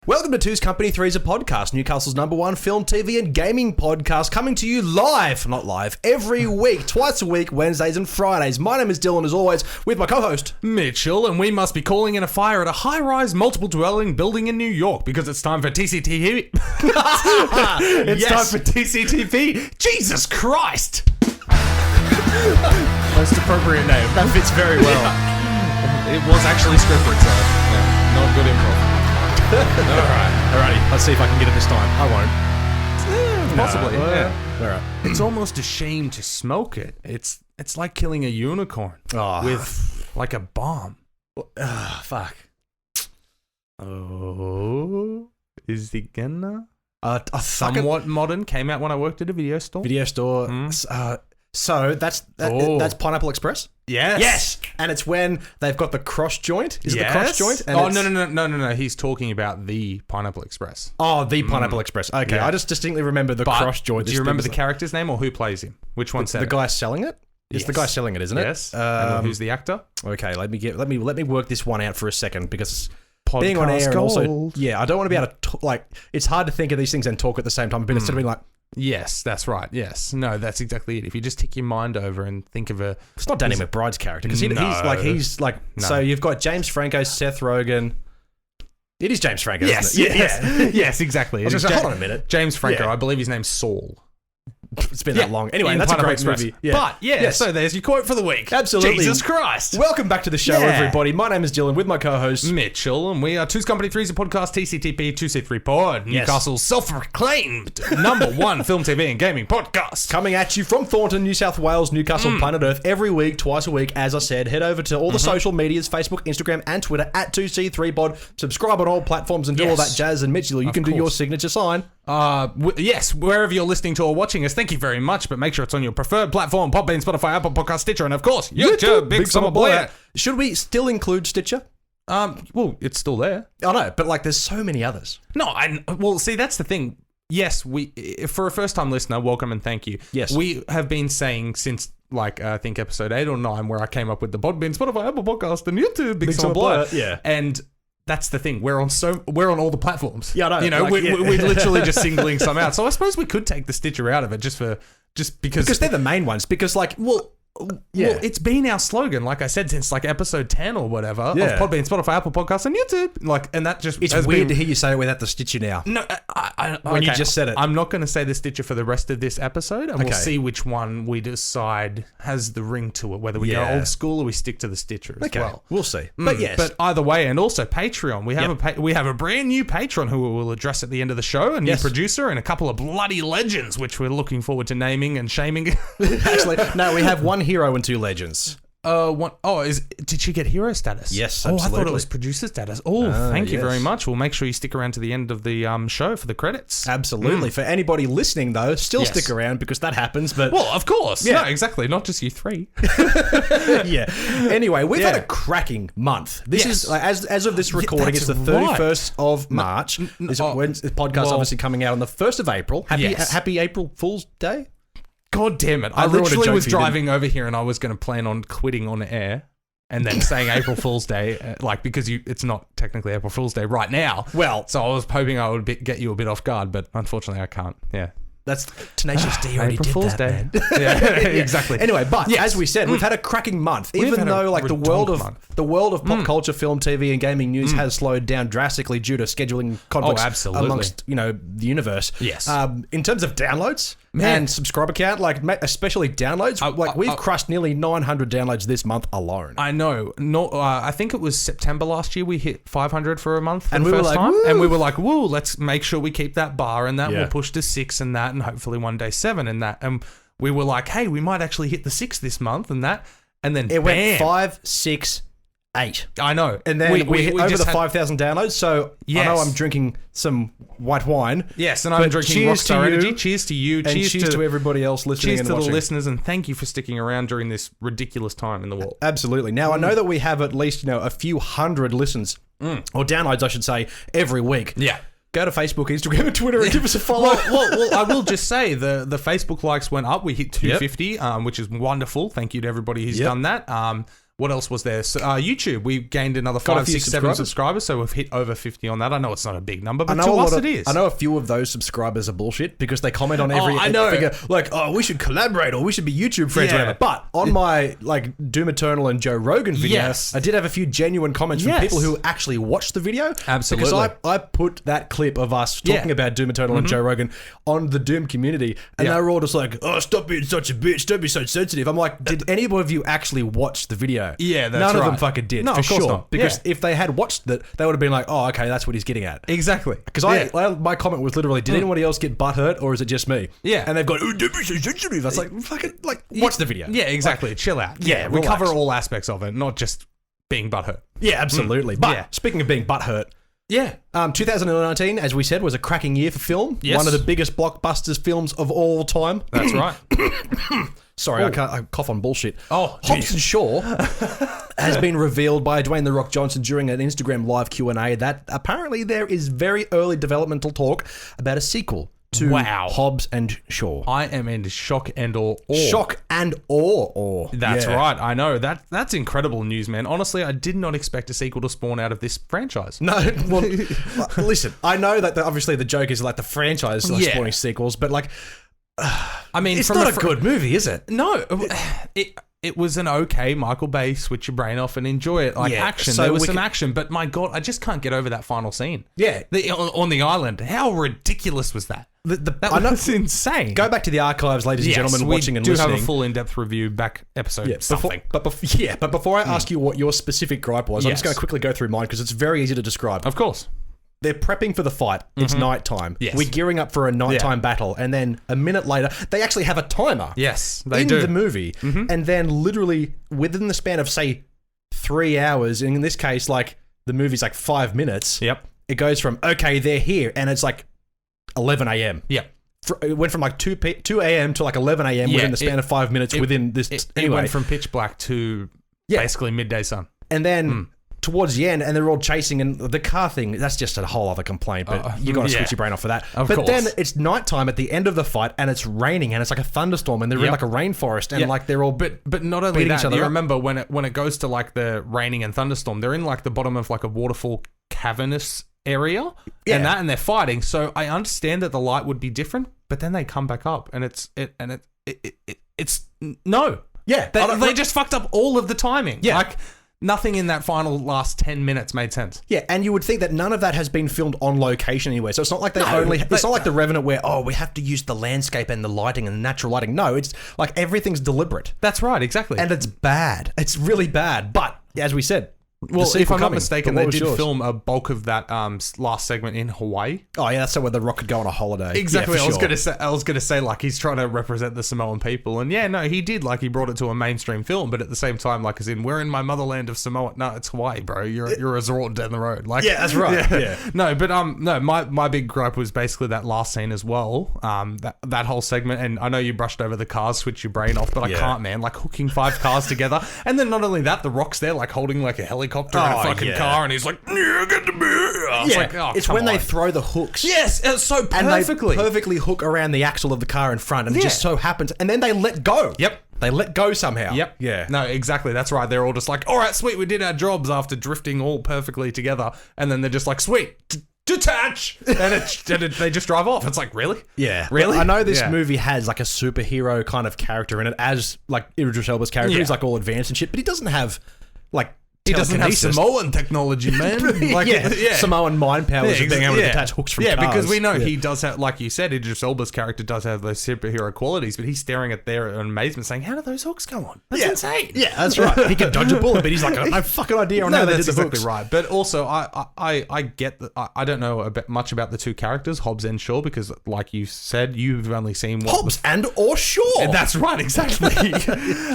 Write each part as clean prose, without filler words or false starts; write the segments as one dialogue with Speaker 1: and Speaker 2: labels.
Speaker 1: Welcome to Two's Company, Three's a Podcast, Newcastle's #1 film, TV and gaming podcast, coming to you every week, twice a week, Wednesdays and Fridays. My name is Dylan, as always, with my co-host,
Speaker 2: Mitchell, and we must be calling in a fire at a high-rise multiple dwelling building in New York because it's time for TCTP. It's time for TCTP. Jesus Christ! Most appropriate name. That fits very well. Yeah. It was actually scripted, so not good improv. Alrighty, let's see if I can get it this time. I won't. Possibly. Alright. It's almost a shame to smoke it. It's like killing a unicorn with like a bomb.
Speaker 1: Fuck.
Speaker 2: Oh, is he gonna?
Speaker 1: Somewhat
Speaker 2: modern. Came out when I worked at a video store.
Speaker 1: So that's Pineapple Express?
Speaker 2: Yes.
Speaker 1: And it's when they've got the cross joint. Is it the cross joint?
Speaker 2: And no. He's talking about the Pineapple Express.
Speaker 1: Oh, the Pineapple Express. Okay, yeah. I just distinctly remember the cross joint.
Speaker 2: Do you remember the character's name or who plays him? Which one said
Speaker 1: the guy selling it? It's the guy selling it, isn't it?
Speaker 2: Yes. And who's the actor?
Speaker 1: Okay, let me work this one out for a second because
Speaker 2: Podcast
Speaker 1: being on air
Speaker 2: gold.
Speaker 1: And also I don't want to be able to it's hard to think of these things and talk at the same time. But instead of being like.
Speaker 2: Yes, that's right. Yes. No, that's exactly it. If you just take your mind over and think of a...
Speaker 1: It's not Danny McBride's character, because he's like... No. So you've got James Franco, Seth Rogen... It is James Franco, isn't it?
Speaker 2: Yes, exactly.
Speaker 1: I was going to say, hold on a minute.
Speaker 2: James Franco, I believe his name's Saul.
Speaker 1: It's been that long. Anyway, that's
Speaker 2: Pineapple
Speaker 1: a great movie.
Speaker 2: Yeah. But, so there's your quote for the week.
Speaker 1: Absolutely.
Speaker 2: Jesus Christ.
Speaker 1: Welcome back to the show, everybody. My name is Dylan, with my co-host...
Speaker 2: Mitchell, and we are Two's Company, Three's a Podcast, TCTP, 2C3 Pod, Newcastle's self-proclaimed #1 film, TV and gaming podcast.
Speaker 1: Coming at you from Thornton, New South Wales, Newcastle, planet Earth, every week, twice a week. As I said, head over to all the social medias, Facebook, Instagram, and Twitter, at 2C3Pod. Subscribe on all platforms and do all that jazz. And Mitchell, you can do your signature sign.
Speaker 2: Yes, wherever you're listening to or watching us, thank you very much, but make sure it's on your preferred platform, Podbean, Spotify, Apple Podcast, Stitcher, and of course, YouTube, Big Summer Boy.
Speaker 1: Should we still include Stitcher?
Speaker 2: Well, it's still there.
Speaker 1: I know, but there's so many others.
Speaker 2: No, see, that's the thing. Yes, for a first-time listener, welcome and thank you.
Speaker 1: Yes.
Speaker 2: We have been saying since, I think episode 8 or 9, where I came up with the Podbean, Spotify, Apple Podcast, and YouTube, Big Summer Boy.
Speaker 1: Yeah.
Speaker 2: And... that's the thing. We're on all the platforms.
Speaker 1: Yeah, I know.
Speaker 2: We're literally just singling some out. So I suppose we could take the Stitcher out of it just because
Speaker 1: they're the main ones. Because
Speaker 2: well, it's been our slogan, like I said, since episode 10 or whatever of Podbean, Spotify, Apple Podcasts, and YouTube. And that just
Speaker 1: it's weird to hear you say it without the Stitcher now.
Speaker 2: No,
Speaker 1: when you just said it,
Speaker 2: I'm not going to say the Stitcher for the rest of this episode, and we'll see which one we decide has the ring to it. Whether we go old school or we stick to the Stitcher as well.
Speaker 1: We'll see. But
Speaker 2: but either way, and also Patreon, we have a brand new patron who we'll address at the end of the show, a new producer, and a couple of bloody legends, which we're looking forward to naming and shaming.
Speaker 1: Actually, no, we have one hero and 2 legends.
Speaker 2: Did she get hero status?
Speaker 1: Yes, absolutely.
Speaker 2: I thought it was producer status. Thank you very much. We'll make sure you stick around to the end of the show for the credits.
Speaker 1: Absolutely. For anybody listening, though, stick around because that happens. But
Speaker 2: well, of course. Yeah, no, exactly. Not just you 3.
Speaker 1: Anyway, we've had a cracking month. This is as of this recording, it's the 31st of March. This podcast obviously coming out on the 1st of April. Happy April Fool's Day.
Speaker 2: God damn it. I literally was driving over here and I was going to plan on quitting on air and then saying April Fool's Day, because it's not technically April Fool's Day right now.
Speaker 1: Well,
Speaker 2: so I was hoping I would get you a bit off guard, but unfortunately I can't. Yeah.
Speaker 1: That's Tenacious D already did
Speaker 2: Fool's
Speaker 1: that,
Speaker 2: Day. Yeah, exactly.
Speaker 1: Anyway, but as we said, we've had a cracking month. Even though the world of pop culture, film, TV, and gaming news has slowed down drastically due to scheduling conflicts amongst the universe.
Speaker 2: Yes.
Speaker 1: In terms of downloads and subscriber count, especially downloads, we've crushed nearly 900 downloads this month alone.
Speaker 2: I know. No, I think it was September last year we hit 500 for a month for the first time, and we were like, "Woo! Let's make sure we keep that bar, and that we'll push to 6 and that." And hopefully one day 7 and that. And we were like, hey, we might actually hit the 6 this month and that. And then
Speaker 1: it went 5, 6, 8.
Speaker 2: I know.
Speaker 1: And then we hit over the 5,000 downloads. So I know I'm drinking some white wine.
Speaker 2: Yes, and I'm drinking Rockstar Energy. Cheers to you.
Speaker 1: And cheers to everybody else listening and watching.
Speaker 2: Cheers to the listeners, and thank you for sticking around during this ridiculous time in the world.
Speaker 1: Absolutely. Now, I know that we have at least a few hundred listens, or downloads, I should say, every week.
Speaker 2: Yeah.
Speaker 1: Go to Facebook, Instagram, and Twitter and give us a follow.
Speaker 2: Well, I will just say the Facebook likes went up. We hit 250, which is wonderful. Thank you to everybody who's done that. What else was there? So, YouTube, we gained another
Speaker 1: Got a
Speaker 2: 5,
Speaker 1: few
Speaker 2: 6, 7 subscribers, so we've hit over 50 on that. I know it's not a big number, but to us it is.
Speaker 1: I know a few of those subscribers are bullshit because they comment on every
Speaker 2: I know.
Speaker 1: figure like, oh, we should collaborate or we should be YouTube friends or
Speaker 2: Yeah.
Speaker 1: whatever. But on my like Doom Eternal and Joe Rogan video,
Speaker 2: Yes.
Speaker 1: I did have a few genuine comments from
Speaker 2: Yes.
Speaker 1: people who actually watched the video.
Speaker 2: Absolutely.
Speaker 1: Because I put that clip of us talking about Doom Eternal and Joe Rogan on the Doom community, and they were all just like, oh, stop being such a bitch, don't be so sensitive. I'm like, did any of you actually watch the video?
Speaker 2: Yeah, that's
Speaker 1: None of them
Speaker 2: right.
Speaker 1: fucking did,
Speaker 2: No,
Speaker 1: for
Speaker 2: of course
Speaker 1: sure.
Speaker 2: not.
Speaker 1: Because
Speaker 2: Yeah.
Speaker 1: if they had watched it, they would have been like, oh, okay, that's what he's getting at.
Speaker 2: Exactly.
Speaker 1: Because my comment was literally, did anybody else get butthurt or is it just me?
Speaker 2: Yeah.
Speaker 1: And they've gone, oh, don't be so sensitive. I was like, fucking, like, watch the video.
Speaker 2: Yeah, exactly. Chill out.
Speaker 1: Yeah,
Speaker 2: we
Speaker 1: relax.
Speaker 2: cover all aspects of it, not just being butthurt.
Speaker 1: Yeah, absolutely. But
Speaker 2: Yeah.
Speaker 1: speaking of being butthurt,
Speaker 2: Yeah.
Speaker 1: 2019, as we said, was a cracking year for film.
Speaker 2: Yes.
Speaker 1: One of the biggest blockbusters films of all time.
Speaker 2: That's right.
Speaker 1: Sorry, I cough on bullshit.
Speaker 2: Oh,
Speaker 1: Hobbs and Shaw has been revealed by Dwayne "The Rock" Johnson during an Instagram live Q&A that apparently there is very early developmental talk about a sequel to
Speaker 2: Wow.
Speaker 1: Hobbs and Shaw.
Speaker 2: I am in shock and awe.
Speaker 1: Shock and awe.
Speaker 2: That's
Speaker 1: Yeah.
Speaker 2: right. I know. That's incredible news, man. Honestly, I did not expect a sequel to spawn out of this franchise.
Speaker 1: No, well, listen, I know that obviously the joke is like the franchise like
Speaker 2: Yeah.
Speaker 1: spawning sequels, but like,
Speaker 2: I mean,
Speaker 1: it's
Speaker 2: from
Speaker 1: not a good movie, is it?
Speaker 2: No, it was an okay Michael Bay switch your brain off and enjoy it like
Speaker 1: Yeah,
Speaker 2: action.
Speaker 1: so
Speaker 2: There was
Speaker 1: we
Speaker 2: some
Speaker 1: can-
Speaker 2: action, but my God, I just can't get over that final scene.
Speaker 1: Yeah.
Speaker 2: On the island. How ridiculous was that? That
Speaker 1: I know-
Speaker 2: was insane.
Speaker 1: Go back to the archives, ladies and gentlemen, watching and
Speaker 2: we do
Speaker 1: listening.
Speaker 2: have a full in-depth review back episode
Speaker 1: Yeah,
Speaker 2: something.
Speaker 1: but before I ask you what your specific gripe was, I'm just
Speaker 2: Yes.
Speaker 1: going to quickly go through mine because it's very easy to describe.
Speaker 2: Of course.
Speaker 1: They're prepping for the fight. It's nighttime.
Speaker 2: Yes.
Speaker 1: We're gearing up for a nighttime battle, and then a minute later, they actually have a timer.
Speaker 2: Yes, they
Speaker 1: in
Speaker 2: do.
Speaker 1: the movie, and then literally within the span of say 3 hours, and in this case, like the movie's like 5 minutes.
Speaker 2: Yep.
Speaker 1: It goes from okay, they're here, and it's like 11 a.m.
Speaker 2: Yep.
Speaker 1: It went from like 2 a.m. to like 11 a.m.
Speaker 2: Yeah,
Speaker 1: within the span of 5 minutes. Within this,
Speaker 2: It
Speaker 1: anyway,
Speaker 2: went from pitch black to basically midday sun.
Speaker 1: and then. Towards the end, and they're all chasing, and the car thing, that's just a whole other complaint, but you got to switch your brain off for that.
Speaker 2: Of
Speaker 1: but
Speaker 2: course.
Speaker 1: then it's nighttime at the end of the fight, and it's raining, and it's like a thunderstorm, and they're in
Speaker 2: Yep.
Speaker 1: like a rainforest, and like they're all...
Speaker 2: But not only
Speaker 1: beating each
Speaker 2: that,
Speaker 1: other
Speaker 2: you
Speaker 1: up.
Speaker 2: remember when it goes to like the raining and thunderstorm, they're in like the bottom of like a waterfall cavernous area,
Speaker 1: Yeah.
Speaker 2: and they're fighting. So I understand that the light would be different, but then they come back up, and it's no,
Speaker 1: Yeah,
Speaker 2: they just fucked up all of the timing.
Speaker 1: Yeah.
Speaker 2: Like nothing in that final last 10 minutes made sense.
Speaker 1: Yeah, and you would think that none of that has been filmed on location anywhere. So it's not like it's not like The Revenant where, oh, we have to use the landscape and the lighting and the natural lighting. No, it's like everything's deliberate.
Speaker 2: That's right, exactly.
Speaker 1: And it's bad. It's really bad. But as we said,
Speaker 2: well,
Speaker 1: the sequel
Speaker 2: if I'm not
Speaker 1: coming.
Speaker 2: mistaken,
Speaker 1: But what
Speaker 2: they
Speaker 1: was
Speaker 2: did
Speaker 1: yours?
Speaker 2: film a bulk of that last segment in Hawaii.
Speaker 1: Oh yeah, that's so where The Rock could go on a holiday.
Speaker 2: Exactly.
Speaker 1: Yeah, for
Speaker 2: I was gonna say like he's trying to represent the Samoan people, and he did. Like he brought it to a mainstream film, but at the same time, like as in we're in my motherland of Samoa. No, it's Hawaii, bro. You're a resort down the road. Like
Speaker 1: Yeah, that's right. Yeah.
Speaker 2: No, but no. My big gripe was basically that last scene as well. That whole segment, and I know you brushed over the cars, switch your brain off, but I can't, man. Like hooking 5 cars together, and then not only that, The Rock's there like holding like a helicopter and a fucking car, and he's like, "Yeah, get the beer." I was like, oh,
Speaker 1: it's
Speaker 2: come
Speaker 1: when they
Speaker 2: on.
Speaker 1: throw the hooks.
Speaker 2: Yes, it's so
Speaker 1: And
Speaker 2: perfectly.
Speaker 1: they perfectly hook around the axle of the car in front, and it
Speaker 2: Yeah.
Speaker 1: just so happens. And then they let go.
Speaker 2: Yep.
Speaker 1: They let go somehow.
Speaker 2: Yep.
Speaker 1: Yeah.
Speaker 2: No, exactly. That's right. They're all just like, all right, sweet, we did our jobs after drifting all perfectly together. And then they're just like, sweet, detach. And they just drive off. It's like, really?
Speaker 1: Yeah.
Speaker 2: Really?
Speaker 1: I know this
Speaker 2: Yeah.
Speaker 1: movie has like a superhero kind of character in it, as like Idris Elba's character.
Speaker 2: Yeah.
Speaker 1: He's like all advanced and shit, but he doesn't have like
Speaker 2: He doesn't have
Speaker 1: telekinesis.
Speaker 2: Samoan technology, man. Like,
Speaker 1: Samoan mind powers of being able to
Speaker 2: yeah.
Speaker 1: detach hooks from
Speaker 2: Yeah,
Speaker 1: cars.
Speaker 2: because we know
Speaker 1: Yeah.
Speaker 2: he does have, like you said, Idris Elba's character does have those superhero qualities, but he's staring at there in amazement saying, how do those hooks go on? That's insane.
Speaker 1: Yeah, that's right. He can dodge a bullet, but he's like, I have no fucking idea on how they did
Speaker 2: that's
Speaker 1: the
Speaker 2: exactly
Speaker 1: hooks.
Speaker 2: right. But also, I get that. I don't know much about the two characters, Hobbs and Shaw, because like you said, you've only seen what
Speaker 1: Hobbs and or Shaw.
Speaker 2: That's right, exactly.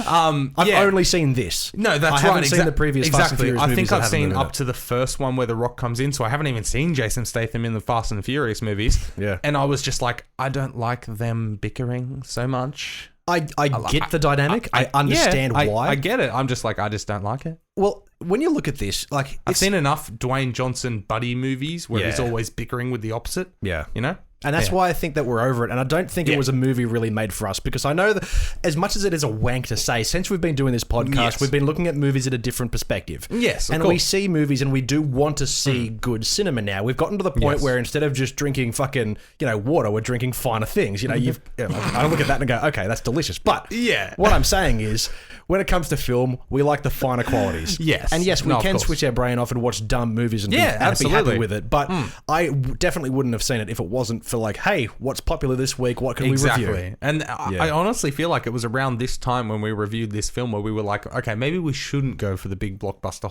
Speaker 1: I've only seen this.
Speaker 2: No, that's
Speaker 1: I
Speaker 2: right.
Speaker 1: haven't seen the previous Fast and
Speaker 2: Exactly.
Speaker 1: Furious
Speaker 2: I
Speaker 1: movies
Speaker 2: think
Speaker 1: that
Speaker 2: I've
Speaker 1: haven't
Speaker 2: seen
Speaker 1: been in
Speaker 2: up
Speaker 1: it.
Speaker 2: to the first one where The Rock comes in, so I haven't even seen Jason Statham in the Fast and Furious movies.
Speaker 1: Yeah.
Speaker 2: And I was just like, I don't like them bickering so much.
Speaker 1: I get the dynamic. I understand why.
Speaker 2: I get it. I'm just like, I just don't like it.
Speaker 1: Well, when you look at this, like
Speaker 2: I've seen enough Dwayne Johnson buddy movies where he's
Speaker 1: Yeah.
Speaker 2: always bickering with the opposite.
Speaker 1: Yeah.
Speaker 2: You know?
Speaker 1: And that's why I think that we're over it. And I don't think it was a movie really made for us, because I know that as much as it is a wank to say, since we've been doing this podcast, we've been looking at movies at a different perspective.
Speaker 2: Yes, of
Speaker 1: and
Speaker 2: course.
Speaker 1: we see movies and we do want to see good cinema now. We've gotten to the point where instead of just drinking fucking, water, we're drinking finer things. I look at that and go, okay, that's delicious. But what I'm saying is, when it comes to film, we like the finer qualities.
Speaker 2: Yes.
Speaker 1: And yes, we can switch our brain off and watch dumb movies and be happy with it. But I definitely wouldn't have seen it if it wasn't for like, hey, what's popular this week? What can we review?
Speaker 2: And I honestly feel like it was around this time when we reviewed this film where we were like, okay, maybe we shouldn't go for the big blockbuster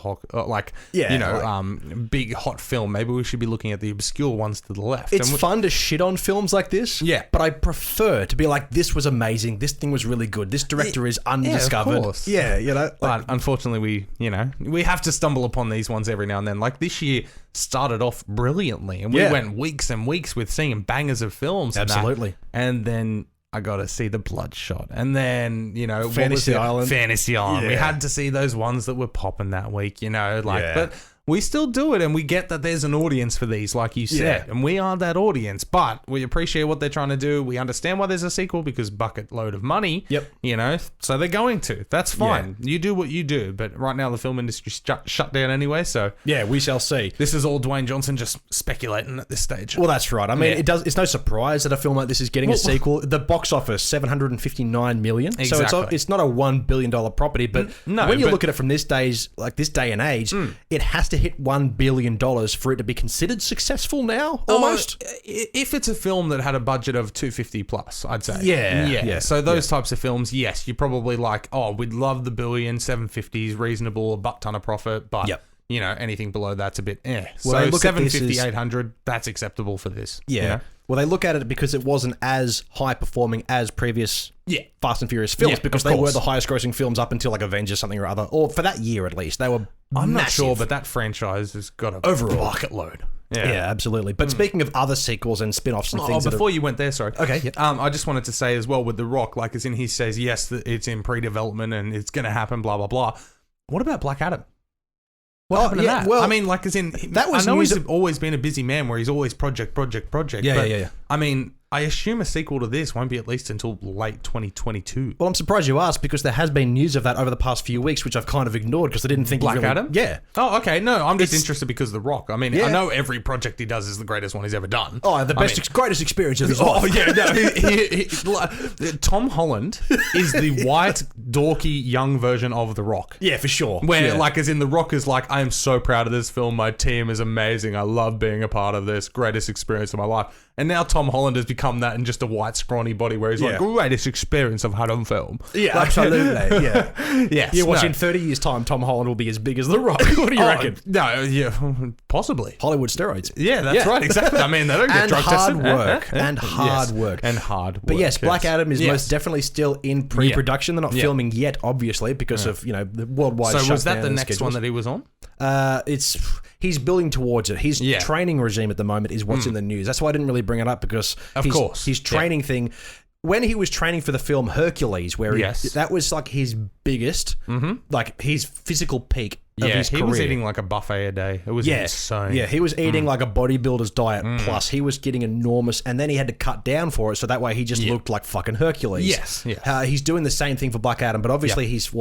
Speaker 2: big hot film. Maybe we should be looking at the obscure ones to the left.
Speaker 1: It's fun to shit on films like this.
Speaker 2: Yeah.
Speaker 1: But I prefer to be like, this was amazing. This thing was really good. This director is undiscovered.
Speaker 2: Of course.
Speaker 1: Yeah,
Speaker 2: but unfortunately, we have to stumble upon these ones every now and then. Like this year started off brilliantly, and we went weeks and weeks with seeing bangers of films.
Speaker 1: Absolutely.
Speaker 2: And then I got to see The Bloodshot, and then
Speaker 1: Fantasy Island.
Speaker 2: Yeah. We had to see those ones that were popping that week. But we still do it, and we get that there's an audience for these, like you said, and we are that audience, but we appreciate what they're trying to do. We understand why there's a sequel, because bucket load of money, so they're going to. That's fine. You do what you do, but right now the film industry's shut down anyway, so... Yeah,
Speaker 1: we shall see.
Speaker 2: This is all Dwayne Johnson just speculating at this stage.
Speaker 1: Well, that's right. I mean, it's no surprise that a film like this is getting a sequel. The box office, $759 million.
Speaker 2: Exactly.
Speaker 1: So it's not a $1 billion property, but when you look at it from this day and age, it has to hit $1 billion for it to be considered successful now, almost.
Speaker 2: If it's a film that had a budget of $250 plus, I'd say.
Speaker 1: Yeah.
Speaker 2: So those types of films, yes, you're probably like, we'd love the billion, 750 is reasonable, a butt ton of profit, but anything below that's a bit Well, so 750, 800, that's acceptable for this.
Speaker 1: Yeah. Well, they look at it because it wasn't as high performing as previous Fast and Furious films, because they were the highest grossing films up until like Avengers something or other, or for that year at least. They were
Speaker 2: I'm
Speaker 1: massive.
Speaker 2: not sure, but that franchise has got a bucket load.
Speaker 1: Yeah, absolutely. But speaking of other sequels and spin-offs and things...
Speaker 2: before you went there, sorry.
Speaker 1: Okay,
Speaker 2: I just wanted to say as well with The Rock, like as in he says, yes, that it's in pre-development and it's going to happen, blah, blah, blah. What about Black Adam? What happened to that? Well, I mean, like as in... I know he's always been a busy man where he's always project.
Speaker 1: Yeah.
Speaker 2: I mean... I assume a sequel to this won't be at least until late 2022.
Speaker 1: Well, I'm surprised you asked, because there has been news of that over the past few weeks, which I've kind of ignored because I didn't think
Speaker 2: Black Adam?
Speaker 1: Yeah.
Speaker 2: Oh, okay. No, I'm just interested because of The Rock. I mean, I know every project he does is the greatest one he's ever done.
Speaker 1: Oh, greatest experience of his life.
Speaker 2: Oh, yeah. No, Tom Holland is the white, dorky, young version of The Rock.
Speaker 1: Yeah, for sure.
Speaker 2: Where, like, as in The Rock is like, I am so proud of this film. My team is amazing. I love being a part of this. Greatest experience of my life. And now Tom Holland has become that in just a white, scrawny body where he's like, greatest experience I've had on film.
Speaker 1: Yeah, absolutely. Yeah.
Speaker 2: Yes.
Speaker 1: Yeah, watch in 30 years' time, Tom Holland will be as big as The Rock. What do you reckon?
Speaker 2: No, possibly.
Speaker 1: Hollywood steroids.
Speaker 2: Yeah, that's right. Exactly. I mean, they don't get drug tested.
Speaker 1: And hard work.
Speaker 2: And hard work.
Speaker 1: But yes, Black Adam is most definitely still in pre-production. They're not filming yet, obviously, because of, the worldwide shutdown.
Speaker 2: So was that the next one that he was on?
Speaker 1: He's building towards it. His training regime at the moment is what's in the news. That's why I didn't really bring it up, because his training thing, when he was training for the film Hercules, where that was like his biggest, like his physical peak of his career.
Speaker 2: He was eating like a buffet a day. It was insane.
Speaker 1: Yeah, he was eating like a bodybuilder's diet, plus he was getting enormous, and then he had to cut down for it, so that way he just looked like fucking Hercules.
Speaker 2: Yes.
Speaker 1: He's doing the same thing for Black Adam, but obviously he's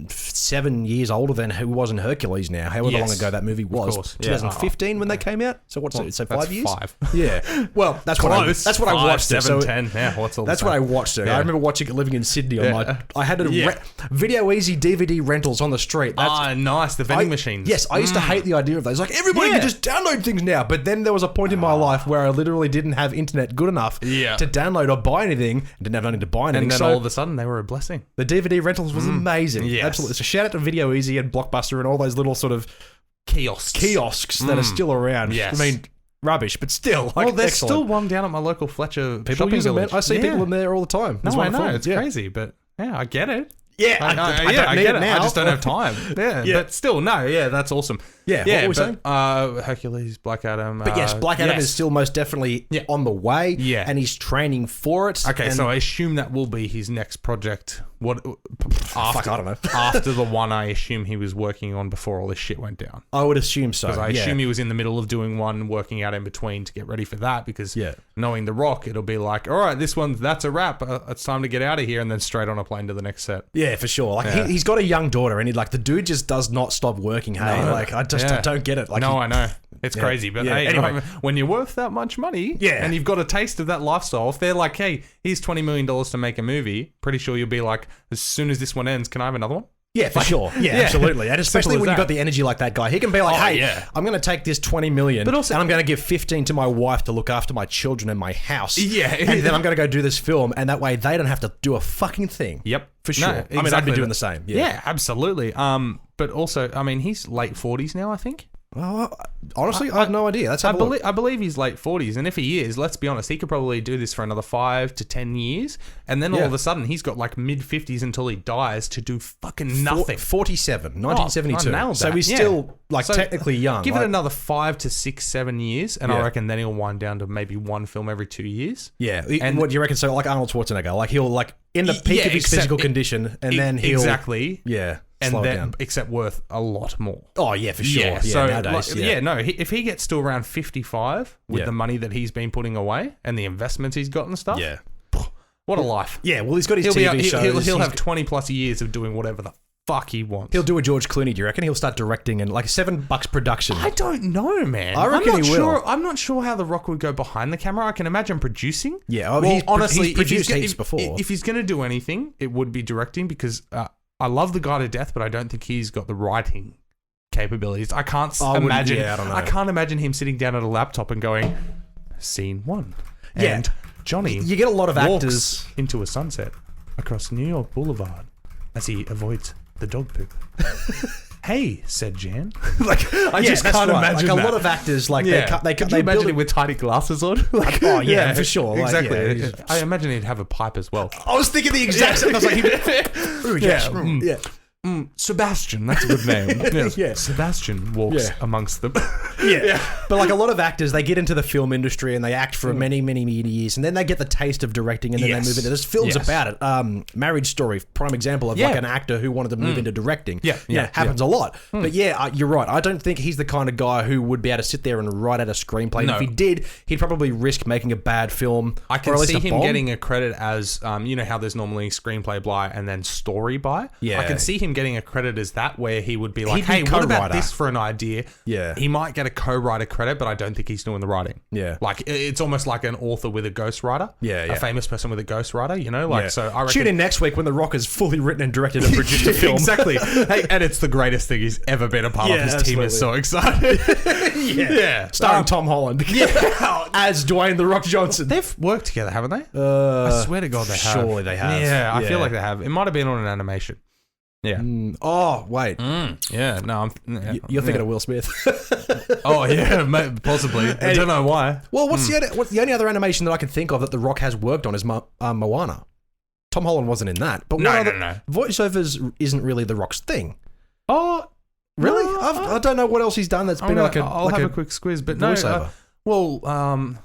Speaker 1: 7 years older than who was in Hercules now, however long ago that movie was. 2015 when they came out. So what's it? So 5 years?
Speaker 2: 5.
Speaker 1: Yeah. Well, that's what I watched.
Speaker 2: 7, 10. Yeah, what's all
Speaker 1: that's what I watched it. I remember watching it living in Sydney on my... I had Video Easy DVD rentals on the street.
Speaker 2: Nice. The vending machines.
Speaker 1: Yes, I used to hate the idea of those. Like, everybody can just download things now. But then there was a point in my life where I literally didn't have internet good enough to download or buy anything. I didn't have money to buy anything.
Speaker 2: And then all of a sudden, they were a blessing.
Speaker 1: The DVD rentals was amazing.
Speaker 2: Yes.
Speaker 1: Absolutely. So shout out to Video Easy and Blockbuster and all those little sort of kiosks that are still around.
Speaker 2: Yes.
Speaker 1: I mean, rubbish, but still.
Speaker 2: Well, there's still one down at my local Fletcher
Speaker 1: people
Speaker 2: shopping
Speaker 1: use them,
Speaker 2: village.
Speaker 1: I see people in there all the time.
Speaker 2: No, I know. It's crazy, but I get it.
Speaker 1: Yeah, I don't need
Speaker 2: get
Speaker 1: it now.
Speaker 2: I just don't have time. Yeah, but still, no, that's awesome.
Speaker 1: Yeah, what were we saying?
Speaker 2: Hercules, Black Adam.
Speaker 1: But yes, Black Adam is still most definitely on the way.
Speaker 2: Yeah.
Speaker 1: And he's training for it.
Speaker 2: Okay, so I assume that will be his next project. What?
Speaker 1: Fuck, I don't know.
Speaker 2: After the one I assume he was working on before all this shit went down.
Speaker 1: I would assume so.
Speaker 2: Because I assume he was in the middle of doing one, working out in between to get ready for that. Because knowing The Rock, it'll be like, all right, that's a wrap. It's time to get out of here, and then straight on a plane to the next set.
Speaker 1: Yeah, for sure. Like he's got a young daughter, and the dude just does not stop working. Hey, I don't get it. Like,
Speaker 2: I know. It's crazy, but hey, anyway, when you're worth that much money, and you've got a taste of that lifestyle, if they're like, hey, here's $20 million to make a movie, pretty sure you'll be like, as soon as this one ends, can I have another one?
Speaker 1: Yeah, for sure. Yeah, absolutely. And especially when you've got the energy like that guy. He can be like, I'm going to take this $20 million, but also, and I'm going to give 15 to my wife to look after my children and my house. Yeah. And then I'm going to go do this film, and that way they don't have to do a fucking thing.
Speaker 2: Yep.
Speaker 1: For sure.
Speaker 2: No, exactly.
Speaker 1: I mean, I'd be doing the same.
Speaker 2: Yeah, absolutely. But also, I mean, he's late 40s now, I think.
Speaker 1: Well, honestly, I have no idea.
Speaker 2: I believe he's late 40s, and if he is, let's be honest, he could probably do this for another 5 to 10 years, and then all of a sudden he's got like mid 50s until he dies to do fucking nothing.
Speaker 1: 47, 1972.
Speaker 2: nailed that.
Speaker 1: So he's still technically young.
Speaker 2: Give it another 5 to 6, 7 years, and I reckon then he'll wind down to maybe one film every 2 years. Yeah,
Speaker 1: and what do you reckon? So like Arnold Schwarzenegger, like he'll in the peak of his physical condition, and then he'll
Speaker 2: and then except worth a lot more.
Speaker 1: Oh yeah, for sure.
Speaker 2: Yeah, so nowadays, if he gets to around 55 with the money that he's been putting away and the investments he's got and stuff, what a life.
Speaker 1: Yeah, well, he's got his TV shows.
Speaker 2: He'll have 20 plus years of doing whatever the fuck he wants.
Speaker 1: He'll do a George Clooney, do you reckon? He'll start directing and like $7 production.
Speaker 2: I don't know, man.
Speaker 1: I reckon he will.
Speaker 2: I'm not sure how The Rock would go behind the camera. I can imagine producing.
Speaker 1: Yeah, well, honestly, he's produced heaps before.
Speaker 2: If he's going to do anything, it would be directing because I love the guy to death, but I don't think he's got the writing capabilities. I can't imagine.
Speaker 1: I don't know.
Speaker 2: I can't imagine him sitting down at a laptop and going, "Scene 1." And Johnny,
Speaker 1: you get a lot of actors
Speaker 2: into a sunset across New York Boulevard as he avoids the dog poop. Hey, said Jan.
Speaker 1: I just can't imagine that. A lot of actors, like, they
Speaker 2: imagine him with tiny glasses on.
Speaker 1: Like, oh, yeah, for sure.
Speaker 2: Exactly.
Speaker 1: Like,
Speaker 2: I imagine he'd have a pipe as well.
Speaker 1: I was thinking the exact same. I was like,
Speaker 2: Sebastian, that's a good name. Sebastian walks amongst them.
Speaker 1: But like a lot of actors, they get into the film industry and they act for many, many, many years, and then they get the taste of directing, and then they move into. There's films about it. Marriage Story, prime example of like an actor who wanted to move into directing. Happens a lot. But you're right. I don't think he's the kind of guy who would be able to sit there and write out a screenplay. No. If he did, he'd probably risk making a bad film.
Speaker 2: I can see him getting a credit as, you know how there's normally screenplay by and then story by. Yeah, I can see him getting a credit as that, where he would be like, hey, what about this for an idea? Yeah. He might get a co-writer credit, but I don't think he's doing the writing. Yeah. Like, it's almost like an author with a ghostwriter. Yeah. A famous person with a ghostwriter, you know? Like, so I reckon...
Speaker 1: Tune in next week when The Rock has fully written and directed and produced a film.
Speaker 2: Exactly. Hey, and it's the greatest thing he's ever been a part of. His team is so excited.
Speaker 1: Starring Tom Holland. As Dwayne The Rock Johnson.
Speaker 2: They've worked together, haven't they? I swear to God they have.
Speaker 1: Surely they have.
Speaker 2: Yeah, I feel like they have. It might have been on an animation. Yeah.
Speaker 1: Oh, wait.
Speaker 2: Yeah, no,
Speaker 1: you're thinking of Will Smith.
Speaker 2: Oh, yeah, possibly. I don't know why.
Speaker 1: Well, what's the only other animation that I can think of that The Rock has worked on is Moana. Tom Holland wasn't in that. But
Speaker 2: no.
Speaker 1: Voiceovers isn't really The Rock's thing.
Speaker 2: Oh,
Speaker 1: really? I don't know what else he's done that's been
Speaker 2: I'll have a quick squiz, but voiceover.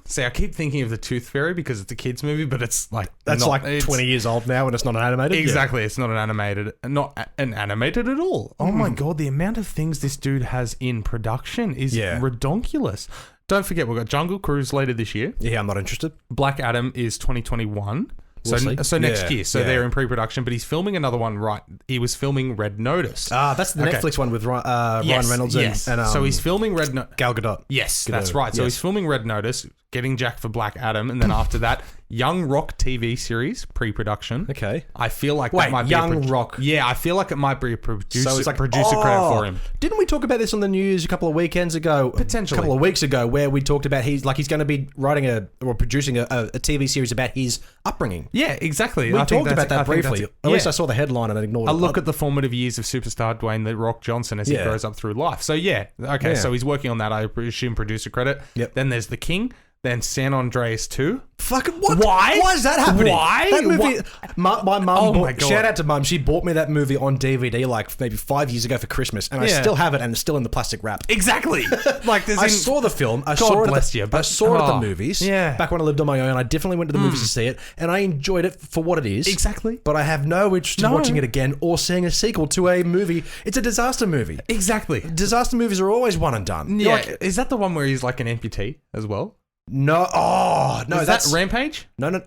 Speaker 2: See, I keep thinking of the Tooth Fairy because it's a kids movie, but it's like
Speaker 1: that's 20 years old now, and it's not an animated.
Speaker 2: Exactly, it's not not an animated at all. Oh my God, the amount of things this dude has in production is redonkulous. Don't forget, we've got Jungle Cruise later this year.
Speaker 1: Yeah, I'm not interested.
Speaker 2: Black Adam is 2021. So next year. So they're in pre-production, but he's filming another one. Right, he was filming Red Notice.
Speaker 1: That's the Netflix one with Ryan Reynolds and
Speaker 2: so he's filming Red Notice.
Speaker 1: Gal Gadot.
Speaker 2: Yes, that's right. So he's filming Red Notice, getting Jack for Black Adam, and then after that, Young Rock TV series pre-production.
Speaker 1: Okay,
Speaker 2: I feel like that might be
Speaker 1: Young Rock.
Speaker 2: Yeah, I feel like it might be a producer. So it's like producer credit for him.
Speaker 1: Didn't we talk about this on the news a couple of weekends ago?
Speaker 2: Potentially,
Speaker 1: a couple of weeks ago, where we talked about he's going to be writing or producing a TV series about his upbringing.
Speaker 2: Yeah, exactly.
Speaker 1: We talked about that briefly. At least I saw the headline and ignored it.
Speaker 2: A look at the formative years of superstar Dwayne The Rock Johnson as he grows up through life. So so he's working on that. I assume producer credit.
Speaker 1: Yep.
Speaker 2: Then there's The King. Then San Andreas 2.
Speaker 1: Fucking what?
Speaker 2: Why?
Speaker 1: Why is that happening?
Speaker 2: Why?
Speaker 1: That movie. My mum.
Speaker 2: Oh my God.
Speaker 1: Shout out to mum. She bought me that movie on DVD like maybe 5 years ago for Christmas, and I still have it, and it's still in the plastic wrap.
Speaker 2: Exactly. Like
Speaker 1: I saw the film. I saw it at the movies.
Speaker 2: Yeah.
Speaker 1: Back when I lived on my own, I definitely went to the movies to see it, and I enjoyed it for what it is.
Speaker 2: Exactly.
Speaker 1: But I have no interest in watching it again or seeing a sequel to a movie. It's a disaster movie.
Speaker 2: Exactly.
Speaker 1: Disaster movies are always one and done.
Speaker 2: Yeah.
Speaker 1: Like,
Speaker 2: is that the one where he's like an amputee as well?
Speaker 1: no. Oh no,
Speaker 2: Is
Speaker 1: that's
Speaker 2: that Rampage?
Speaker 1: no. No,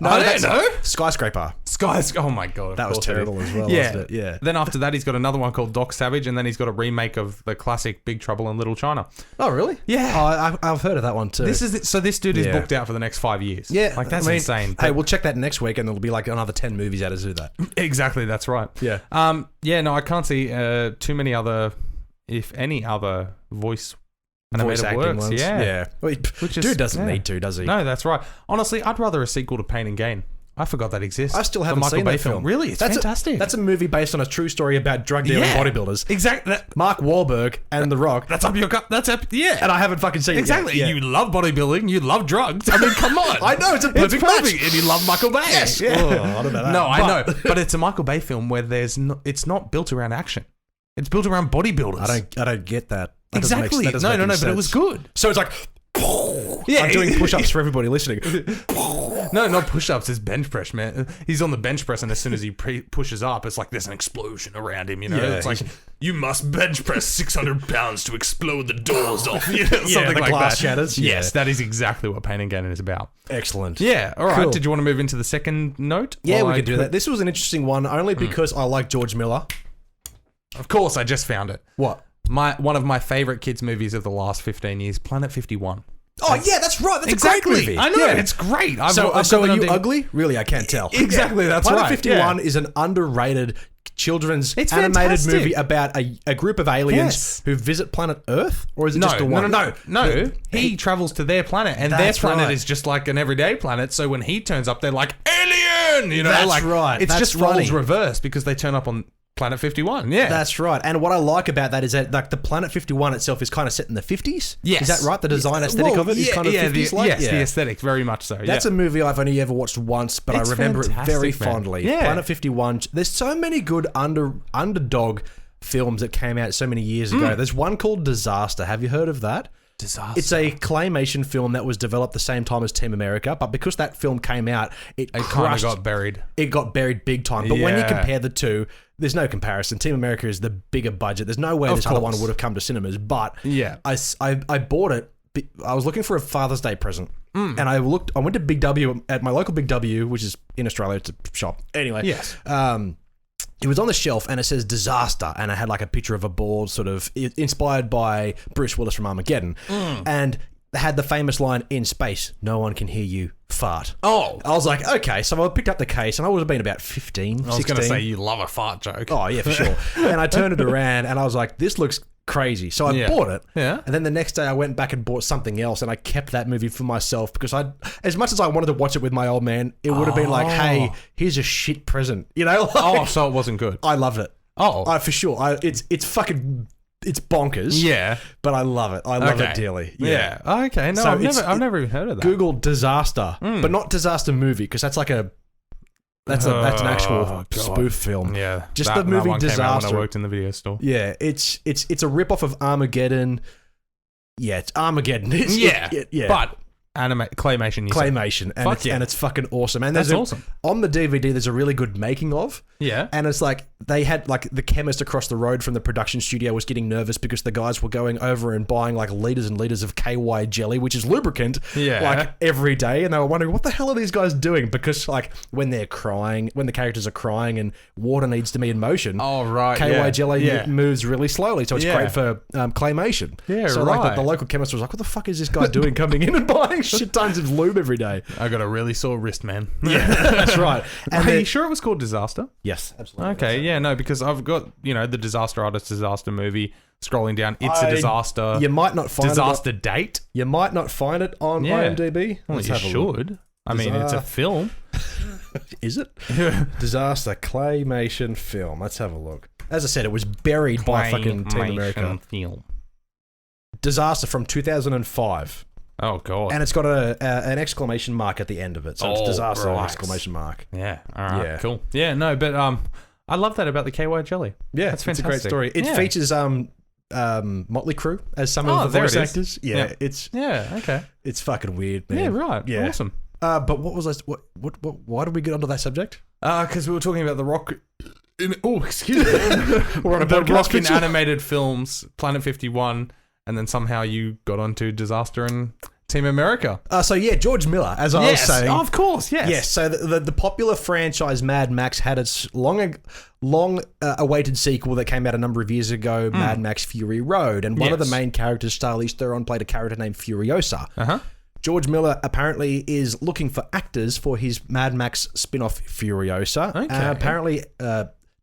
Speaker 2: I
Speaker 1: that's
Speaker 2: don't know.
Speaker 1: Skyscraper.
Speaker 2: Oh my God.
Speaker 1: That was terrible as well, wasn't it? Yeah.
Speaker 2: Then after that, he's got another one called Doc Savage, and then he's got a remake of the classic Big Trouble in Little China.
Speaker 1: Oh really?
Speaker 2: Yeah.
Speaker 1: Oh, I've heard of that one too.
Speaker 2: This dude is booked out for the next 5 years.
Speaker 1: Yeah,
Speaker 2: like that's insane.
Speaker 1: Hey, we'll check that next week, and there'll be like another 10 movies out to do that.
Speaker 2: Exactly, that's right.
Speaker 1: Yeah.
Speaker 2: No, I can't see too many other, if any other voice animated works.
Speaker 1: Ones.
Speaker 2: Yeah.
Speaker 1: Well, dude doesn't need to, does he?
Speaker 2: No, that's right. Honestly, I'd rather a sequel to Pain and Gain. I forgot that exists.
Speaker 1: I still haven't seen that film.
Speaker 2: Really? It's fantastic.
Speaker 1: That's a movie based on a true story about drug dealing bodybuilders.
Speaker 2: Exactly.
Speaker 1: Mark Wahlberg and The Rock.
Speaker 2: That's up your cup. That's up. Yeah.
Speaker 1: And I haven't fucking seen
Speaker 2: exactly.
Speaker 1: it yet.
Speaker 2: You love bodybuilding. You love drugs. I mean, come on.
Speaker 1: I know. It's a perfect match.
Speaker 2: And you love Michael Bay.
Speaker 1: Yes. Yeah. Oh, I don't know that.
Speaker 2: No, I know. But it's a Michael Bay film where it's not built around action. It's built around bodybuilders.
Speaker 1: I don't get that.
Speaker 2: Exactly. No, but it was good.
Speaker 1: So it's like... Yeah, I'm doing push-ups for everybody listening.
Speaker 2: No, not push-ups. It's bench press, man. He's on the bench press, and as soon as he pushes up, it's like there's an explosion around him. You know, it's like you must bench press 600 pounds to explode the doors off. You know, something
Speaker 1: the
Speaker 2: like
Speaker 1: glass
Speaker 2: that.
Speaker 1: shatters.
Speaker 2: Yes, that is exactly what Pain and Gain is about.
Speaker 1: Excellent.
Speaker 2: Yeah. All right.
Speaker 1: Cool.
Speaker 2: Did you want to move into the second note?
Speaker 1: Yeah, we could do that. This was an interesting one, only because I like George Miller.
Speaker 2: Of course, I just found it.
Speaker 1: What?
Speaker 2: One of my favorite kids' movies of the last 15 years, Planet 51.
Speaker 1: Oh, yeah, that's right. That's
Speaker 2: exactly.
Speaker 1: a great movie.
Speaker 2: I know.
Speaker 1: Yeah.
Speaker 2: It's great.
Speaker 1: So are you ugly? Really, I can't tell.
Speaker 2: Exactly. That's
Speaker 1: Planet
Speaker 2: right.
Speaker 1: 51 is an underrated children's
Speaker 2: It's
Speaker 1: animated
Speaker 2: fantastic.
Speaker 1: movie about a group of aliens who visit planet Earth? Or is it just the one?
Speaker 2: No. He travels to their planet, and their planet
Speaker 1: right.
Speaker 2: is just like an everyday planet. So when he turns up, they're like, alien! You know,
Speaker 1: That's
Speaker 2: like,
Speaker 1: right.
Speaker 2: It's
Speaker 1: That's
Speaker 2: just
Speaker 1: funny.
Speaker 2: roles reversed because they turn up on Planet 51. Yeah.
Speaker 1: That's right. And what I like about that is that like the Planet 51 itself is kind of set in the 50s.
Speaker 2: Yes.
Speaker 1: Is that right? The design aesthetic of it is kind of 50s like?
Speaker 2: Yes, the aesthetic, very much so.
Speaker 1: That's a movie I've only ever watched once, but
Speaker 2: It's
Speaker 1: I remember it very
Speaker 2: fantastic, man.
Speaker 1: fondly.
Speaker 2: Yeah.
Speaker 1: Planet 51. There's so many good underdog films that came out so many years ago. There's one called Disaster. Have you heard of that?
Speaker 2: Disaster.
Speaker 1: It's a claymation film that was developed the same time as Team America, but because that film came out, it
Speaker 2: kind of got buried.
Speaker 1: It got buried big time. But when you
Speaker 2: Yeah.
Speaker 1: compare the two, there's no comparison. Team America is the bigger budget. There's no way this other one would have come to cinemas. But
Speaker 2: Yeah.
Speaker 1: I bought it. I was looking for a Father's Day present. And I went to Big W at my local Big W, which is in Australia. It's a shop. Anyway.
Speaker 2: Yes.
Speaker 1: It was on the shelf and it says Disaster, and I had like a picture of a board sort of inspired by Bruce Willis from Armageddon. And they had the famous line, "In space, no one can hear you fart."
Speaker 2: Oh.
Speaker 1: I was like, okay. So I picked up the case and I would have been about 15, 16.
Speaker 2: I was going to say you love a fart joke.
Speaker 1: Oh, yeah, for sure. And I turned it around and I was like, this looks crazy. So I bought it.
Speaker 2: Yeah.
Speaker 1: And then the next day I went back and bought something else and I kept that movie for myself because as much as I wanted to watch it with my old man, it would have been like, hey, here's a shit present. You know? Like,
Speaker 2: so it wasn't good.
Speaker 1: I loved it.
Speaker 2: Oh.
Speaker 1: For sure. It's fucking... It's bonkers.
Speaker 2: Yeah.
Speaker 1: But I love it. I love it dearly.
Speaker 2: Yeah. Oh, okay. No,
Speaker 1: So
Speaker 2: I've never even heard of that.
Speaker 1: Google Disaster, but not Disaster Movie because that's like that's an actual spoof film.
Speaker 2: Yeah.
Speaker 1: Just the movie
Speaker 2: that one came out when
Speaker 1: Disaster.
Speaker 2: I worked in the video store.
Speaker 1: Yeah, it's a rip-off of Armageddon. Yeah, it's Armageddon. Yeah.
Speaker 2: But claymation.
Speaker 1: Claymation. And it's fucking awesome. And
Speaker 2: That's awesome.
Speaker 1: On the DVD, there's a really good making of.
Speaker 2: Yeah.
Speaker 1: And it's like they had like the chemist across the road from the production studio was getting nervous because the guys were going over and buying like liters and liters of KY jelly, which is lubricant, like every day. And they were wondering, what the hell are these guys doing? Because like when they're crying, when the characters are crying and water needs to be in motion, KY jelly moves really slowly. So it's great for claymation.
Speaker 2: Yeah,
Speaker 1: so like the local chemist was like, what the fuck is this guy doing coming in and buying shit tons of lube every day?
Speaker 2: I got a really sore wrist, man.
Speaker 1: Yeah, that's right.
Speaker 2: And are you sure it was called Disaster?
Speaker 1: Yes, absolutely.
Speaker 2: Okay, yeah, no, because I've got, the Disaster Artist Disaster movie scrolling down. It's a disaster.
Speaker 1: You might not find
Speaker 2: disaster date.
Speaker 1: You might not find it on IMDb.
Speaker 2: Well, you should. I mean, it's a film.
Speaker 1: Is it? Disaster claymation film. Let's have a look. As I said, it was buried by fucking Team America.
Speaker 2: Film.
Speaker 1: Disaster from 2005.
Speaker 2: Oh, God.
Speaker 1: And it's got an exclamation mark at the end of it. So it's disaster exclamation mark.
Speaker 2: Yeah. All right. Cool. Yeah, no, but I love that about the KY jelly.
Speaker 1: Yeah,
Speaker 2: that's
Speaker 1: fantastic.
Speaker 2: It's a great story.
Speaker 1: It features Motley Crue as some of the voice actors. Yeah, it's fucking weird, man.
Speaker 2: Yeah, right. Yeah. Awesome.
Speaker 1: But what was I? Why did we get onto that subject?
Speaker 2: Because we were talking about The Rock. Excuse me. We're on a The Rock in animated films, Planet 51, and then somehow you got onto Disaster and Team America.
Speaker 1: George Miller, as I was saying.
Speaker 2: Of course, yes.
Speaker 1: Yes, so the popular franchise Mad Max had its long awaited sequel that came out a number of years ago, Mad Max Fury Road, and one of the main characters, Charlize Theron, played a character named Furiosa.
Speaker 2: Uh-huh.
Speaker 1: George Miller apparently is looking for actors for his Mad Max spin-off Furiosa.
Speaker 2: Okay.
Speaker 1: Apparently,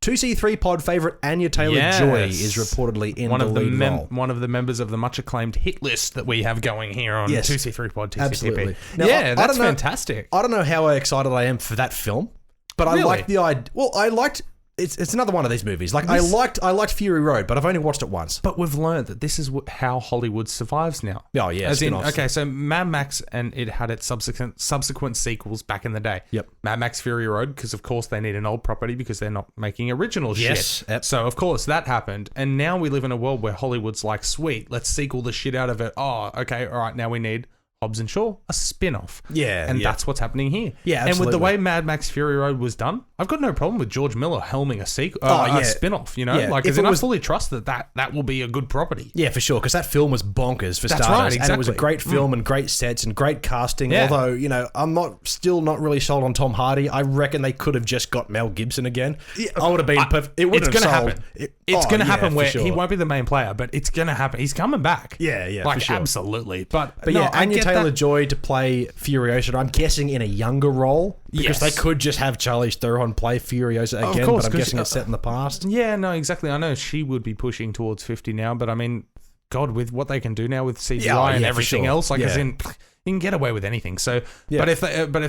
Speaker 1: 2C3 pod favourite Anya Taylor-Joy is reportedly in the lead role.
Speaker 2: One of the members of the much acclaimed hit list that we have going here on 2C3 pod, Tctp.
Speaker 1: Absolutely.
Speaker 2: Now, that's fantastic.
Speaker 1: I don't know how excited I am for that film, but I like the idea. Well, I liked... It's another one of these movies. I liked Fury Road, but I've only watched it once.
Speaker 2: But we've learned that this is how Hollywood survives now.
Speaker 1: Oh yeah,
Speaker 2: so Mad Max, and it had its subsequent sequels back in the day.
Speaker 1: Yep.
Speaker 2: Mad Max Fury Road, because of course they need an old property because they're not making original shit.
Speaker 1: Yep.
Speaker 2: So of course that happened, and now we live in a world where Hollywood's like, sweet, let's sequel the shit out of it. Oh, okay, all right, now we need Hobbs and Shaw, a spin-off.
Speaker 1: Yeah.
Speaker 2: And that's what's happening here.
Speaker 1: Yeah, absolutely.
Speaker 2: And with the way Mad Max Fury Road was done, I've got no problem with George Miller helming a spin-off, you know?
Speaker 1: Yeah.
Speaker 2: I fully trust that will be a good property.
Speaker 1: Yeah, for sure, because that film was bonkers for
Speaker 2: That's
Speaker 1: starters.
Speaker 2: Right, exactly.
Speaker 1: And it was a great film and great sets and great casting,
Speaker 2: Yeah.
Speaker 1: although, I'm still not really sold on Tom Hardy. I reckon they could have just got Mel Gibson again. Yeah, I would have been perfect. It wouldn't have sold.
Speaker 2: It's going to happen where he won't be the main player, but it's going to happen. He's coming back.
Speaker 1: Yeah,
Speaker 2: like,
Speaker 1: for sure.
Speaker 2: Absolutely. But
Speaker 1: yeah, Anya Taylor-Joy to play Furiosa, I'm guessing in a younger role, because they could just have Charlize Theron play Furiosa again, but I'm guessing it's set in the past.
Speaker 2: Yeah, no, exactly. I know she would be pushing towards 50 now, but I mean, God, with what they can do now with CGI and everything else, as in, you can get away with anything. So, but if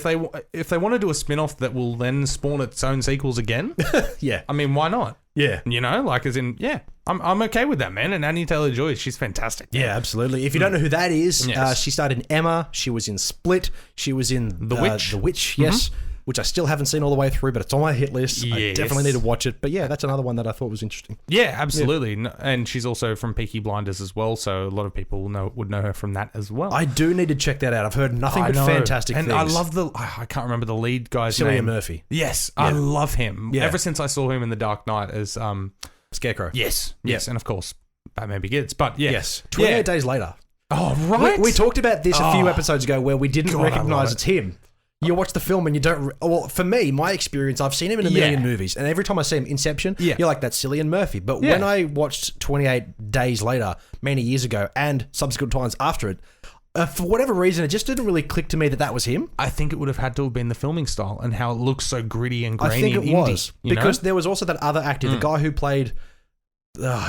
Speaker 2: they want to do a spin-off that will then spawn its own sequels again, I mean, why not?
Speaker 1: Yeah,
Speaker 2: I'm okay with that, man. And Anya Taylor-Joy, she's fantastic.
Speaker 1: Yeah, absolutely. If you don't know who that is, she starred in Emma. She was in Split. She was in
Speaker 2: The Witch.
Speaker 1: The Witch, yes. Which I still haven't seen all the way through, but it's on my hit list. Yes. I definitely need to watch it. But yeah, that's another one that I thought was interesting.
Speaker 2: Yeah, absolutely. Yeah. And she's also from Peaky Blinders as well, so a lot of people would know her from that as well.
Speaker 1: I do need to check that out. I've heard nothing but fantastic things.
Speaker 2: And I love I can't remember the lead guy's name.
Speaker 1: Cillian Murphy.
Speaker 2: Yes, I love him. Yeah. Ever since I saw him in The Dark Knight as...
Speaker 1: Scarecrow.
Speaker 2: Yes, and of course, Batman Begins. But
Speaker 1: yes, 28 days later.
Speaker 2: Oh, right.
Speaker 1: We talked about this a few episodes ago where we didn't recognize it's him. You watch the film and you don't... Well, for me, my experience, I've seen him in a million movies, and every time I see him, Inception, you're like, that's Cillian Murphy. But when I watched 28 Days Later, many years ago, and subsequent times after it, for whatever reason, it just didn't really click to me that was him.
Speaker 2: I think it would have had to have been the filming style and how it looks so gritty and grainy.
Speaker 1: I think it
Speaker 2: indie,
Speaker 1: was. Because there was also that other actor, the guy who played...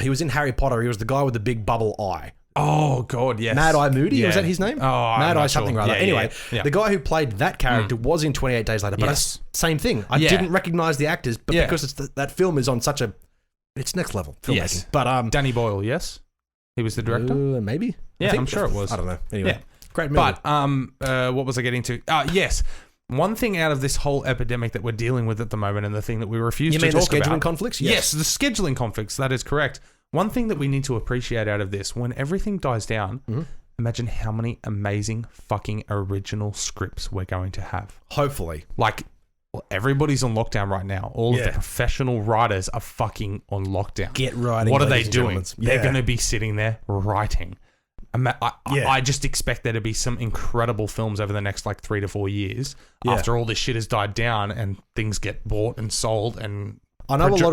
Speaker 1: he was in Harry Potter. He was the guy with the big bubble eye.
Speaker 2: Oh, God, yes.
Speaker 1: Mad Eye Moody, was that his name?
Speaker 2: Oh,
Speaker 1: Mad Eye something or other. Anyway,
Speaker 2: the
Speaker 1: guy who played that character was in 28 Days Later, but same thing. I didn't recognize the actors, but because it's that film is on such a... It's next level filmmaking.
Speaker 2: Yes.
Speaker 1: But,
Speaker 2: Danny Boyle, yes? He was the director?
Speaker 1: Maybe.
Speaker 2: Yeah, I'm sure it was.
Speaker 1: I don't know. Anyway, great movie.
Speaker 2: But, what was I getting to? Yes. One thing out of this whole epidemic that we're dealing with at the moment, and the thing that we refuse to talk about...
Speaker 1: You mean the scheduling conflicts?
Speaker 2: Yes, the scheduling conflicts. That is correct. One thing that we need to appreciate out of this, when everything dies down, imagine how many amazing fucking original scripts we're going to have.
Speaker 1: Hopefully.
Speaker 2: Like, everybody's on lockdown right now. All of the professional writers are fucking on lockdown.
Speaker 1: Get writing.
Speaker 2: What are they doing? They're going to be sitting there writing. I just expect there to be some incredible films over the next 3 to 4 years after all this shit has died down and things get bought and sold and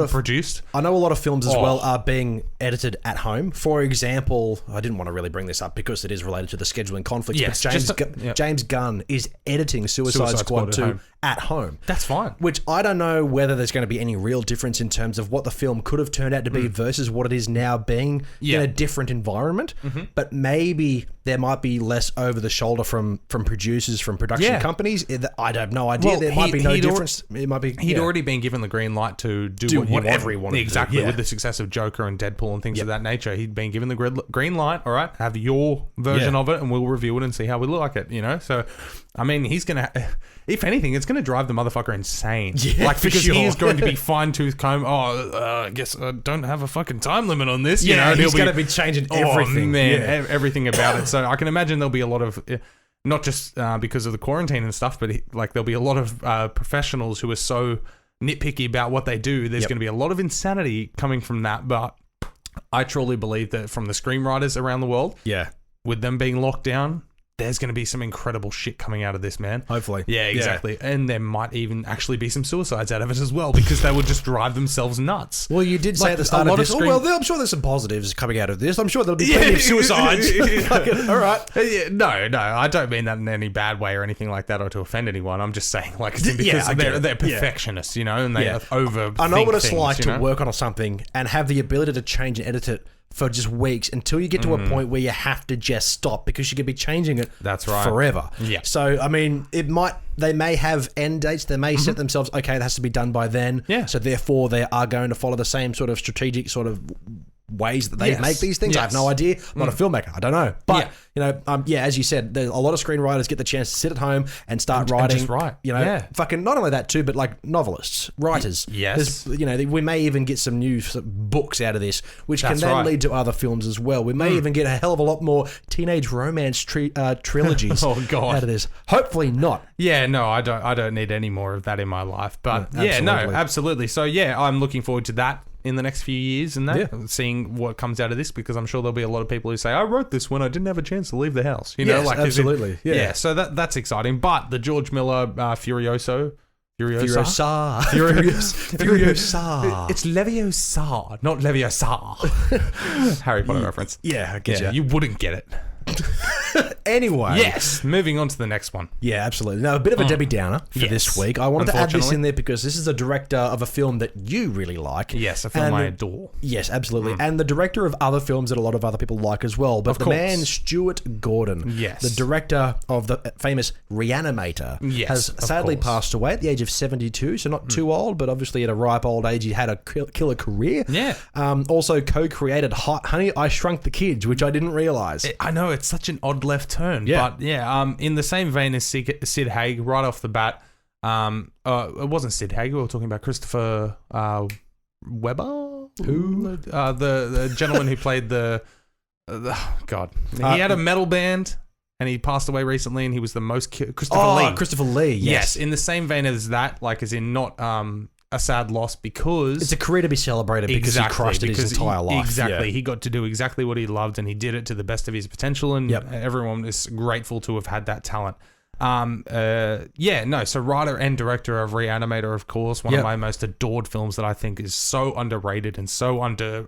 Speaker 2: produced.
Speaker 1: I know a lot of films as well are being edited at home. For example, I didn't want to really bring this up because it is related to the scheduling conflicts, but James Gunn is editing Suicide Squad 2 at home.
Speaker 2: That's fine.
Speaker 1: Which I don't know whether there's going to be any real difference in terms of what the film could have turned out to be versus what it is now being in a different environment. But maybe there might be less over the shoulder from producers, from production companies. I have no idea.
Speaker 2: Well,
Speaker 1: there might be no difference. It might be.
Speaker 2: He'd already been given the green light to do whatever he wanted. Exactly, with the success of Joker and Deadpool and things of that nature. He'd been given the green light. All right, have your version of it, and we'll review it and see how we like it. You know, so I mean, he's gonna. If anything, it's going to drive the motherfucker insane. Yeah, because he is going to be fine-tooth comb. I guess I don't have a fucking time limit on this. You know,
Speaker 1: he's going to be changing everything.
Speaker 2: Everything about it. So I can imagine there'll be a lot of, not just because of the quarantine and stuff, but there'll be a lot of professionals who are so nitpicky about what they do. There's going to be a lot of insanity coming from that. But I truly believe that from the screenwriters around the world, with them being locked down, there's going to be some incredible shit coming out of this, man.
Speaker 1: Hopefully.
Speaker 2: Yeah, exactly. Yeah. And there might even actually be some suicides out of it as well, because they would just drive themselves nuts.
Speaker 1: Well, you did say at the start of this, I'm sure there's some positives coming out of this. I'm sure there'll be plenty of suicides. All right.
Speaker 2: No, I don't mean that in any bad way or anything like that or to offend anyone. I'm just saying, because they're perfectionists, you know, and they overthink
Speaker 1: I know what it's
Speaker 2: things,
Speaker 1: like to work on something and have the ability to change and edit it for just weeks until you get to a point where you have to just stop because you could be changing it forever. Yeah. So, I mean, they may have end dates. They may set themselves, okay, it has to be done by then. Yeah. So, therefore, they are going to follow the same sort of strategic sort of ways that they make these things. I have no idea. I'm not a filmmaker. I don't know. But, you know, as you said, there's a lot of screenwriters get the chance to sit at home and start writing. And just write. You know, fucking not only that too, but like novelists, writers. Yes. You know, we may even get some new books out of this, which can then lead to other films as well. We may even get a hell of a lot more teenage romance trilogies out of this. Hopefully not.
Speaker 2: Yeah, no, I don't need any more of that in my life. But absolutely. So yeah, I'm looking forward to that in the next few years and seeing what comes out of this, because I'm sure there'll be a lot of people who say, I wrote this when I didn't have a chance to leave the house. You know,
Speaker 1: absolutely.
Speaker 2: So that's exciting. But the George Miller Furiosa.
Speaker 1: Furiosa.
Speaker 2: It's Leviosa, not Leviosa. Harry Potter reference.
Speaker 1: Yeah, I get you.
Speaker 2: You wouldn't get it.
Speaker 1: Anyway.
Speaker 2: Yes, moving on to the next one.
Speaker 1: Yeah, absolutely. Now, a bit of a Debbie Downer for this week. I wanted to add this in there because this is a director of a film that you really like.
Speaker 2: Yes, a film I adore.
Speaker 1: Yes, absolutely. And the director of other films that a lot of other people like as well. But man, Stuart Gordon, the director of the famous Reanimator, has sadly passed away at the age of 72, so not too old, but obviously at a ripe old age, he had a killer career. Yeah. Also co-created Honey, I Shrunk the Kids, which I didn't realise.
Speaker 2: I know, it's such an odd left turn. Yeah. But in the same vein as Sid Haig, right off the bat, it wasn't Sid Haig, we were talking about Christopher Webber? Who? The gentleman who played God. He had a metal band and he passed away recently and he was the most... Christopher Lee.
Speaker 1: Christopher Lee, yes.
Speaker 2: In the same vein as that, like as in not... a sad loss because...
Speaker 1: It's a career to be celebrated because he crushed it his entire life.
Speaker 2: Exactly. Yeah. He got to do exactly what he loved and he did it to the best of his potential and everyone is grateful to have had that talent. So writer and director of Reanimator, of course, one of my most adored films that I think is so underrated and so under...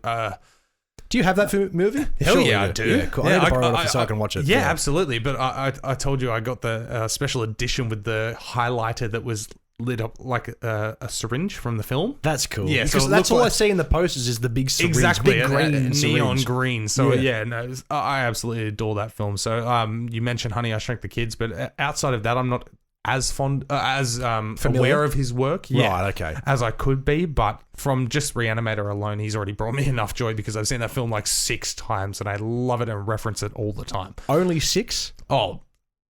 Speaker 1: Do you have that movie?
Speaker 2: Hell yeah, I do.
Speaker 1: Yeah, cool. I need to borrow it so I can watch it.
Speaker 2: Yeah, absolutely. But I told you I got the special edition with the highlighter that was lit up like a syringe from the film.
Speaker 1: That's cool. Yeah, because that's all I see in the posters is the big syringe.
Speaker 2: Exactly.
Speaker 1: Big green
Speaker 2: neon green. So I absolutely adore that film. So you mentioned Honey, I Shrunk the Kids, but outside of that, I'm not as fond, aware of his work.
Speaker 1: Right, okay.
Speaker 2: As I could be, but from just Reanimator alone, he's already brought me enough joy because I've seen that film like 6 times and I love it and reference it all the time.
Speaker 1: Only 6?
Speaker 2: Oh,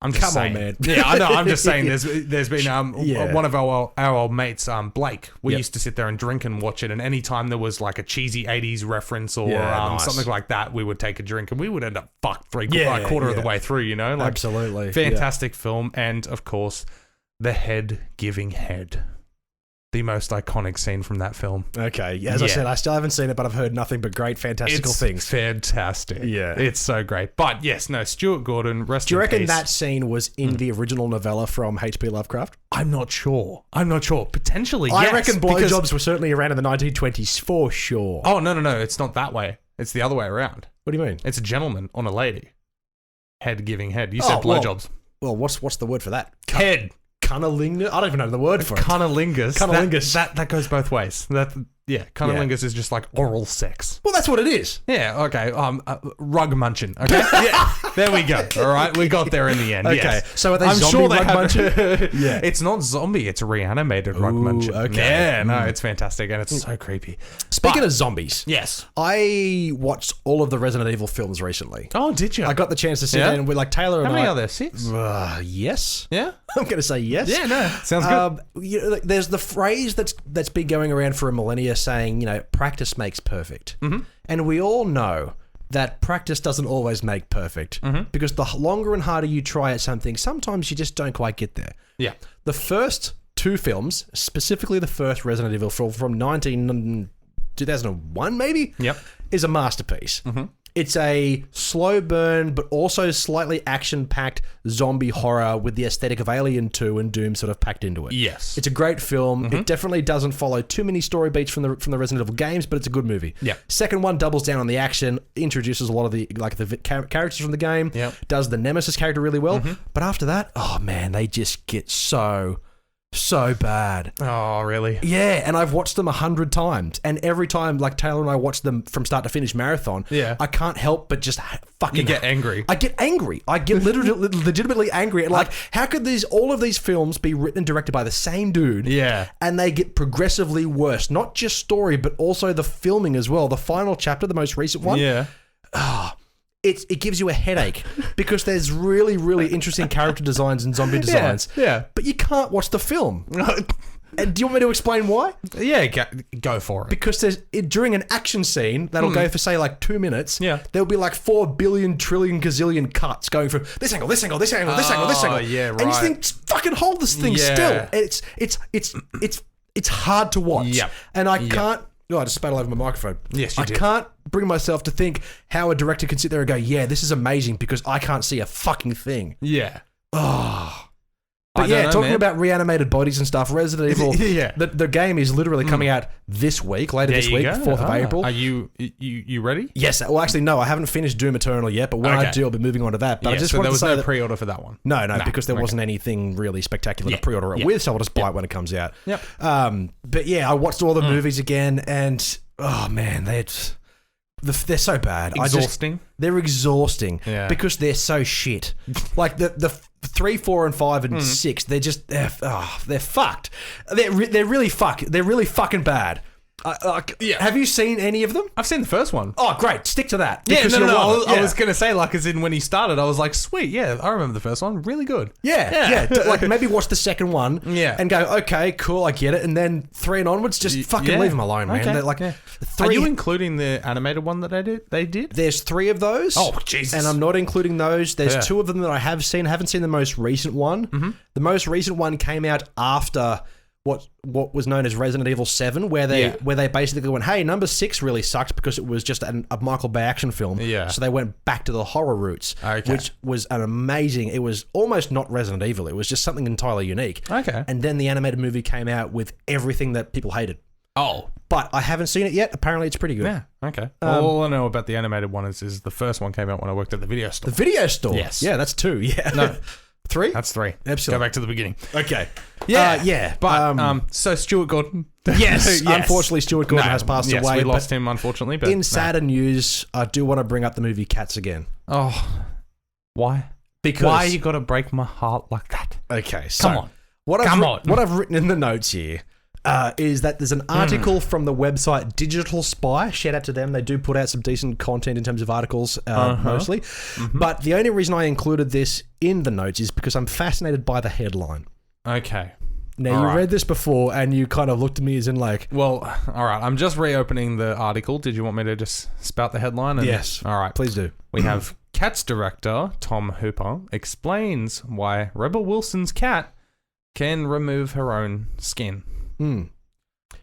Speaker 2: I'm just saying.
Speaker 1: Come on, man.
Speaker 2: Yeah, I know. I'm just saying. There's been one of our old mates, Blake. We used to sit there and drink and watch it, and any time there was like a cheesy '80s reference or something like that, we would take a drink and we would end up fucked quarter of the way through. You know, like,
Speaker 1: absolutely
Speaker 2: fantastic film, and of course, the head giving head. The most iconic scene from that film.
Speaker 1: Okay. As I said, I still haven't seen it, but I've heard nothing but great, fantastical things.
Speaker 2: Fantastic. Yeah. It's so great. But yes, no, Stuart Gordon, rest in peace.
Speaker 1: Do you reckon that scene was in the original novella from H.P. Lovecraft?
Speaker 2: I'm not sure. Potentially, yes.
Speaker 1: I reckon blowjobs were certainly around in the 1920s, for sure.
Speaker 2: Oh, no. It's not that way. It's the other way around.
Speaker 1: What do you mean?
Speaker 2: It's a gentleman on a lady. Head giving head. You said blowjobs.
Speaker 1: Well, what's the word for that?
Speaker 2: Head.
Speaker 1: cunnilingus. I don't even know the word for it.
Speaker 2: Cunnilingus.
Speaker 1: Cunnilingus.
Speaker 2: That goes both ways. Cunnilingus is just like oral sex.
Speaker 1: Well, that's what it is.
Speaker 2: Yeah, okay. Rug munching. Okay. Yeah. There we go. All right. We got there in the end.
Speaker 1: Okay.
Speaker 2: Yes.
Speaker 1: So are they zombie rug munching?
Speaker 2: Yeah. It's not zombie, it's reanimated rug munching.
Speaker 1: Okay.
Speaker 2: Yeah, no, it's fantastic and it's so creepy.
Speaker 1: Speaking of zombies.
Speaker 2: Yes.
Speaker 1: I watched all of the Resident Evil films recently.
Speaker 2: Oh, did you?
Speaker 1: I got the chance to sit down with like Taylor and I.
Speaker 2: How many are there? 6?
Speaker 1: Yes.
Speaker 2: Yeah?
Speaker 1: I'm going to say yes.
Speaker 2: Yeah, no. Sounds good.
Speaker 1: There's the phrase that's been going around for a millennia saying, practice makes perfect. Mm-hmm. And we all know that practice doesn't always make perfect because the longer and harder you try at something, sometimes you just don't quite get there.
Speaker 2: Yeah.
Speaker 1: The first 2 films, specifically the first Resident Evil film from 2001 maybe, is a masterpiece. Mm-hmm. It's a slow burn, but also slightly action-packed zombie horror with the aesthetic of Alien 2 and Doom sort of packed into it.
Speaker 2: Yes.
Speaker 1: It's a great film. Mm-hmm. It definitely doesn't follow too many story beats from the Resident Evil games, but it's a good movie.
Speaker 2: Yeah.
Speaker 1: Second one doubles down on the action, introduces a lot of the characters from the game, does the Nemesis character really well, but after that, oh man, they just get so bad.
Speaker 2: Oh, really?
Speaker 1: Yeah, and I've watched them 100 times, and every time, like Taylor and I watch them from start to finish marathon, I can't help but just fucking...
Speaker 2: You get angry.
Speaker 1: I get angry. I get legitimately angry. Like, how could all of these films be written and directed by the same dude?
Speaker 2: Yeah.
Speaker 1: And they get progressively worse. Not just story, but also the filming as well. The final chapter, the most recent one.
Speaker 2: Yeah.
Speaker 1: It gives you a headache because there's really, really interesting character designs and zombie designs.
Speaker 2: Yeah.
Speaker 1: But you can't watch the film. And do you want me to explain why?
Speaker 2: Yeah, go for it.
Speaker 1: Because during an action scene that'll go for, say, like 2 minutes, there'll be like 4 billion, trillion, gazillion cuts going from this angle, this angle, this angle, this angle, this angle.
Speaker 2: Yeah, right.
Speaker 1: And you think, fucking hold this thing still. It's hard to watch.
Speaker 2: Yep.
Speaker 1: And I can't... Oh, I just spat all over my microphone.
Speaker 2: Yes, you did.
Speaker 1: I can't bring myself to think how a director can sit there and go, yeah, this is amazing because I can't see a fucking thing.
Speaker 2: Yeah.
Speaker 1: Oh. But talking about reanimated bodies and stuff, Resident Evil, the game is literally coming out this week, later this week, 4th of April.
Speaker 2: Are you ready?
Speaker 1: Yes. Well, actually, no, I haven't finished Doom Eternal yet, but when I do, I'll be moving on to that. But I just wanted to say
Speaker 2: there was no pre-order for that one.
Speaker 1: No, because there wasn't anything really spectacular to pre-order it with, so I'll just buy it when it comes out.
Speaker 2: Yep.
Speaker 1: But yeah, I watched all the movies again, and oh man, they're so bad.
Speaker 2: Exhausting.
Speaker 1: They're exhausting because they're so shit. Like the 3, 4, and 5 and 6, they're fucked. They're really fucked. They're really fucking bad. Have you seen any of them?
Speaker 2: I've seen the first one.
Speaker 1: Oh, great. Stick to that.
Speaker 2: Yeah, no. I was going to say, like, as in when he started, I was like, sweet, yeah, I remember the first one. Really good.
Speaker 1: Yeah. Like, maybe watch the second one and go, okay, cool, I get it. And then 3 and onwards, just fucking leave them alone, man.
Speaker 2: Okay.
Speaker 1: Like,
Speaker 2: 3, are you including the animated one that they did?
Speaker 1: There's 3 of those.
Speaker 2: Oh, Jesus.
Speaker 1: And I'm not including those. There's 2 of them that I have seen. I haven't seen the most recent one. Mm-hmm. The most recent one came out after... What was known as Resident Evil 7, where they basically went, hey, number 6 really sucked because it was just a Michael Bay action film.
Speaker 2: Yeah.
Speaker 1: So they went back to the horror roots, which was an amazing... It was almost not Resident Evil. It was just something entirely unique.
Speaker 2: Okay.
Speaker 1: And then the animated movie came out with everything that people hated.
Speaker 2: Oh.
Speaker 1: But I haven't seen it yet. Apparently, it's pretty good.
Speaker 2: Yeah, okay. All I know about the animated one is the first one came out when I worked at the video store.
Speaker 1: The video store?
Speaker 2: Yes.
Speaker 1: Yeah, that's 2. Yeah.
Speaker 2: No.
Speaker 1: 3?
Speaker 2: That's 3.
Speaker 1: Absolutely.
Speaker 2: Go back to the beginning.
Speaker 1: Okay.
Speaker 2: Yeah. But so Stuart Gordon.
Speaker 1: Yes. Unfortunately, Stuart Gordon has passed away.
Speaker 2: We lost him, unfortunately. But
Speaker 1: in sadder news, I do want to bring up the movie Cats again.
Speaker 2: Oh. Why?
Speaker 1: Because...
Speaker 2: Why you got to break my heart like that?
Speaker 1: Okay, so...
Speaker 2: Come on.
Speaker 1: What I've written in the notes here is that there's an article from the website Digital Spy. Shout out to them. They do put out some decent content in terms of articles, mostly. Mm-hmm. But the only reason I included this in the notes is because I'm fascinated by the headline.
Speaker 2: Okay.
Speaker 1: Now, you read this before and you kind of looked at me as in like...
Speaker 2: Well, all right. I'm just reopening the article. Did you want me to just spout the headline?
Speaker 1: Yes.
Speaker 2: All right.
Speaker 1: Please do.
Speaker 2: We have Cats director Tom Hooper explains why Rebel Wilson's cat can remove her own skin.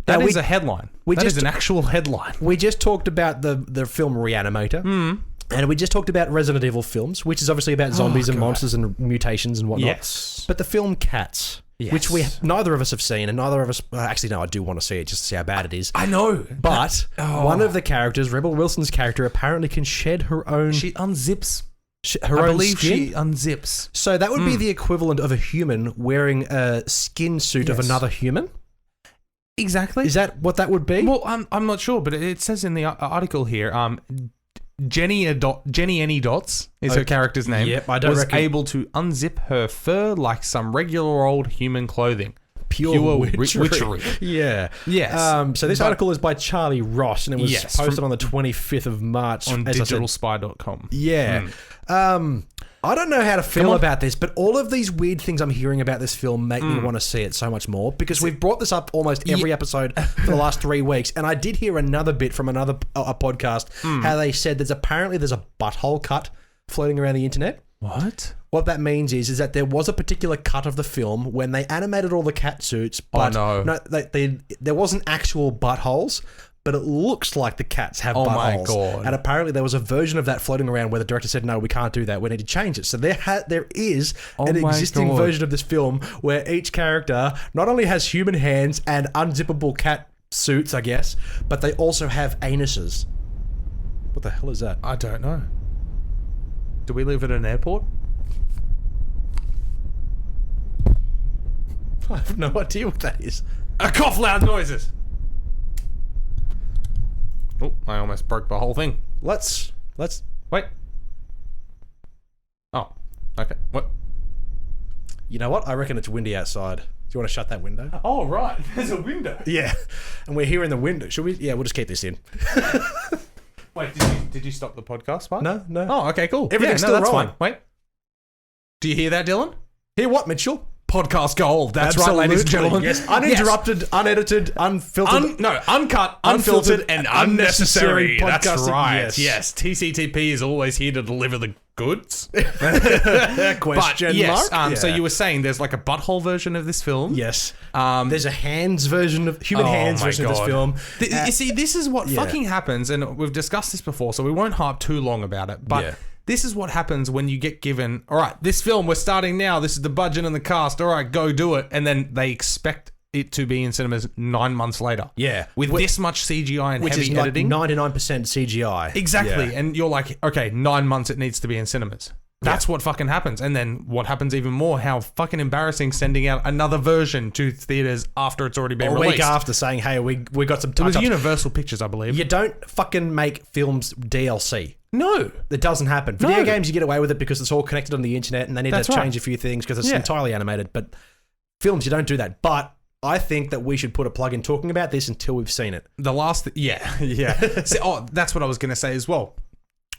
Speaker 2: That is a headline. That is an actual headline.
Speaker 1: We just talked about the film Reanimator. And we just talked about Resident Evil films, which is obviously about zombies and monsters and mutations and whatnot.
Speaker 2: Yes.
Speaker 1: But the film Cats, which neither of us have seen, and neither of us... Actually, no, I do want to see it just to see how bad it is.
Speaker 2: I know.
Speaker 1: But one of the characters, Rebel Wilson's character, apparently can shed her own...
Speaker 2: She unzips
Speaker 1: Her
Speaker 2: I
Speaker 1: own
Speaker 2: believe
Speaker 1: skin?
Speaker 2: she unzips.
Speaker 1: So that would be the equivalent of a human wearing a skin suit of another human?
Speaker 2: Exactly.
Speaker 1: Is that what that would be?
Speaker 2: Well, I'm not sure, but it says in the article here, Jenny Any Dots is her character's name.
Speaker 1: Yep, I don't
Speaker 2: was
Speaker 1: reckon-
Speaker 2: able to unzip her fur like some regular old human clothing.
Speaker 1: Pure
Speaker 2: witchery.
Speaker 1: Yeah.
Speaker 2: Yes.
Speaker 1: So this article is by Charlie Ross, and it was posted on the 25th of March.
Speaker 2: On digitalspy.com.
Speaker 1: Yeah. I don't know how to feel about this, but all of these weird things I'm hearing about this film make me want to see it so much more, because we've brought this up almost every episode for the last 3 weeks, and I did hear another bit from another podcast how they said there's a butthole cut floating around the internet.
Speaker 2: What?
Speaker 1: What that means is that there was a particular cut of the film when they animated all the cat suits, but there wasn't actual buttholes, but it looks like the cats have buttholes.
Speaker 2: My God.
Speaker 1: And apparently there was a version of that floating around where the director said, no, we can't do that. We need to change it. So there is an existing version of this film where each character not only has human hands and unzippable cat suits, I guess, but they also have anuses. What the hell is that?
Speaker 2: I don't know. Do we live at an airport?
Speaker 1: I have no idea what that is.
Speaker 2: A cough loud noises. Oh, I almost broke the whole thing.
Speaker 1: Let's
Speaker 2: Wait. Oh, okay. What?
Speaker 1: You know what? I reckon it's windy outside. Do you want to shut that window?
Speaker 2: Oh, right. There's a window.
Speaker 1: Yeah. And we're here in the window. Should we? Yeah, we'll just keep this in.
Speaker 2: Wait, did you stop the podcast, Mark?
Speaker 1: No.
Speaker 2: Oh, okay, cool.
Speaker 1: Everything's still
Speaker 2: that's
Speaker 1: rolling.
Speaker 2: fine. Wait. Do you hear that, Dylan?
Speaker 1: Hear what, Mitchell?
Speaker 2: Podcast gold. That's right, ladies and gentlemen.
Speaker 1: Yes. Uninterrupted, unedited, unfiltered.
Speaker 2: Uncut, unfiltered, and unnecessary. That's
Speaker 1: podcasting.
Speaker 2: right. Yes. Tctp is always here to deliver the goods.
Speaker 1: Question mark.
Speaker 2: So you were saying there's like a butthole version of this film.
Speaker 1: Yes. There's a human hands version of this film.
Speaker 2: You see, this is what fucking happens, and we've discussed this before, so we won't harp too long about it. But this is what happens when you get given, all right, this film, we're starting now. This is the budget and the cast. All right, go do it. And then they expect it to be in cinemas 9 months later.
Speaker 1: Yeah.
Speaker 2: With this much CGI and
Speaker 1: which
Speaker 2: heavy
Speaker 1: is
Speaker 2: editing.
Speaker 1: Like 99% CGI.
Speaker 2: Exactly.
Speaker 1: Yeah.
Speaker 2: And you're like, okay, 9 months it needs to be in cinemas. That's what fucking happens. And then what happens even more, how fucking embarrassing sending out another version to theaters after it's already been released.
Speaker 1: A week after saying, hey, we got some
Speaker 2: It
Speaker 1: touch-ups.
Speaker 2: was Universal Pictures, I believe.
Speaker 1: You don't fucking make films DLC.
Speaker 2: No.
Speaker 1: It doesn't happen. Video games, you get away with it because it's all connected on the internet and they need to change a few things because it's entirely animated. But films, you don't do that. But I think that we should put a plug in talking about this until we've seen it.
Speaker 2: The last... yeah. So, that's what I was going to say as well.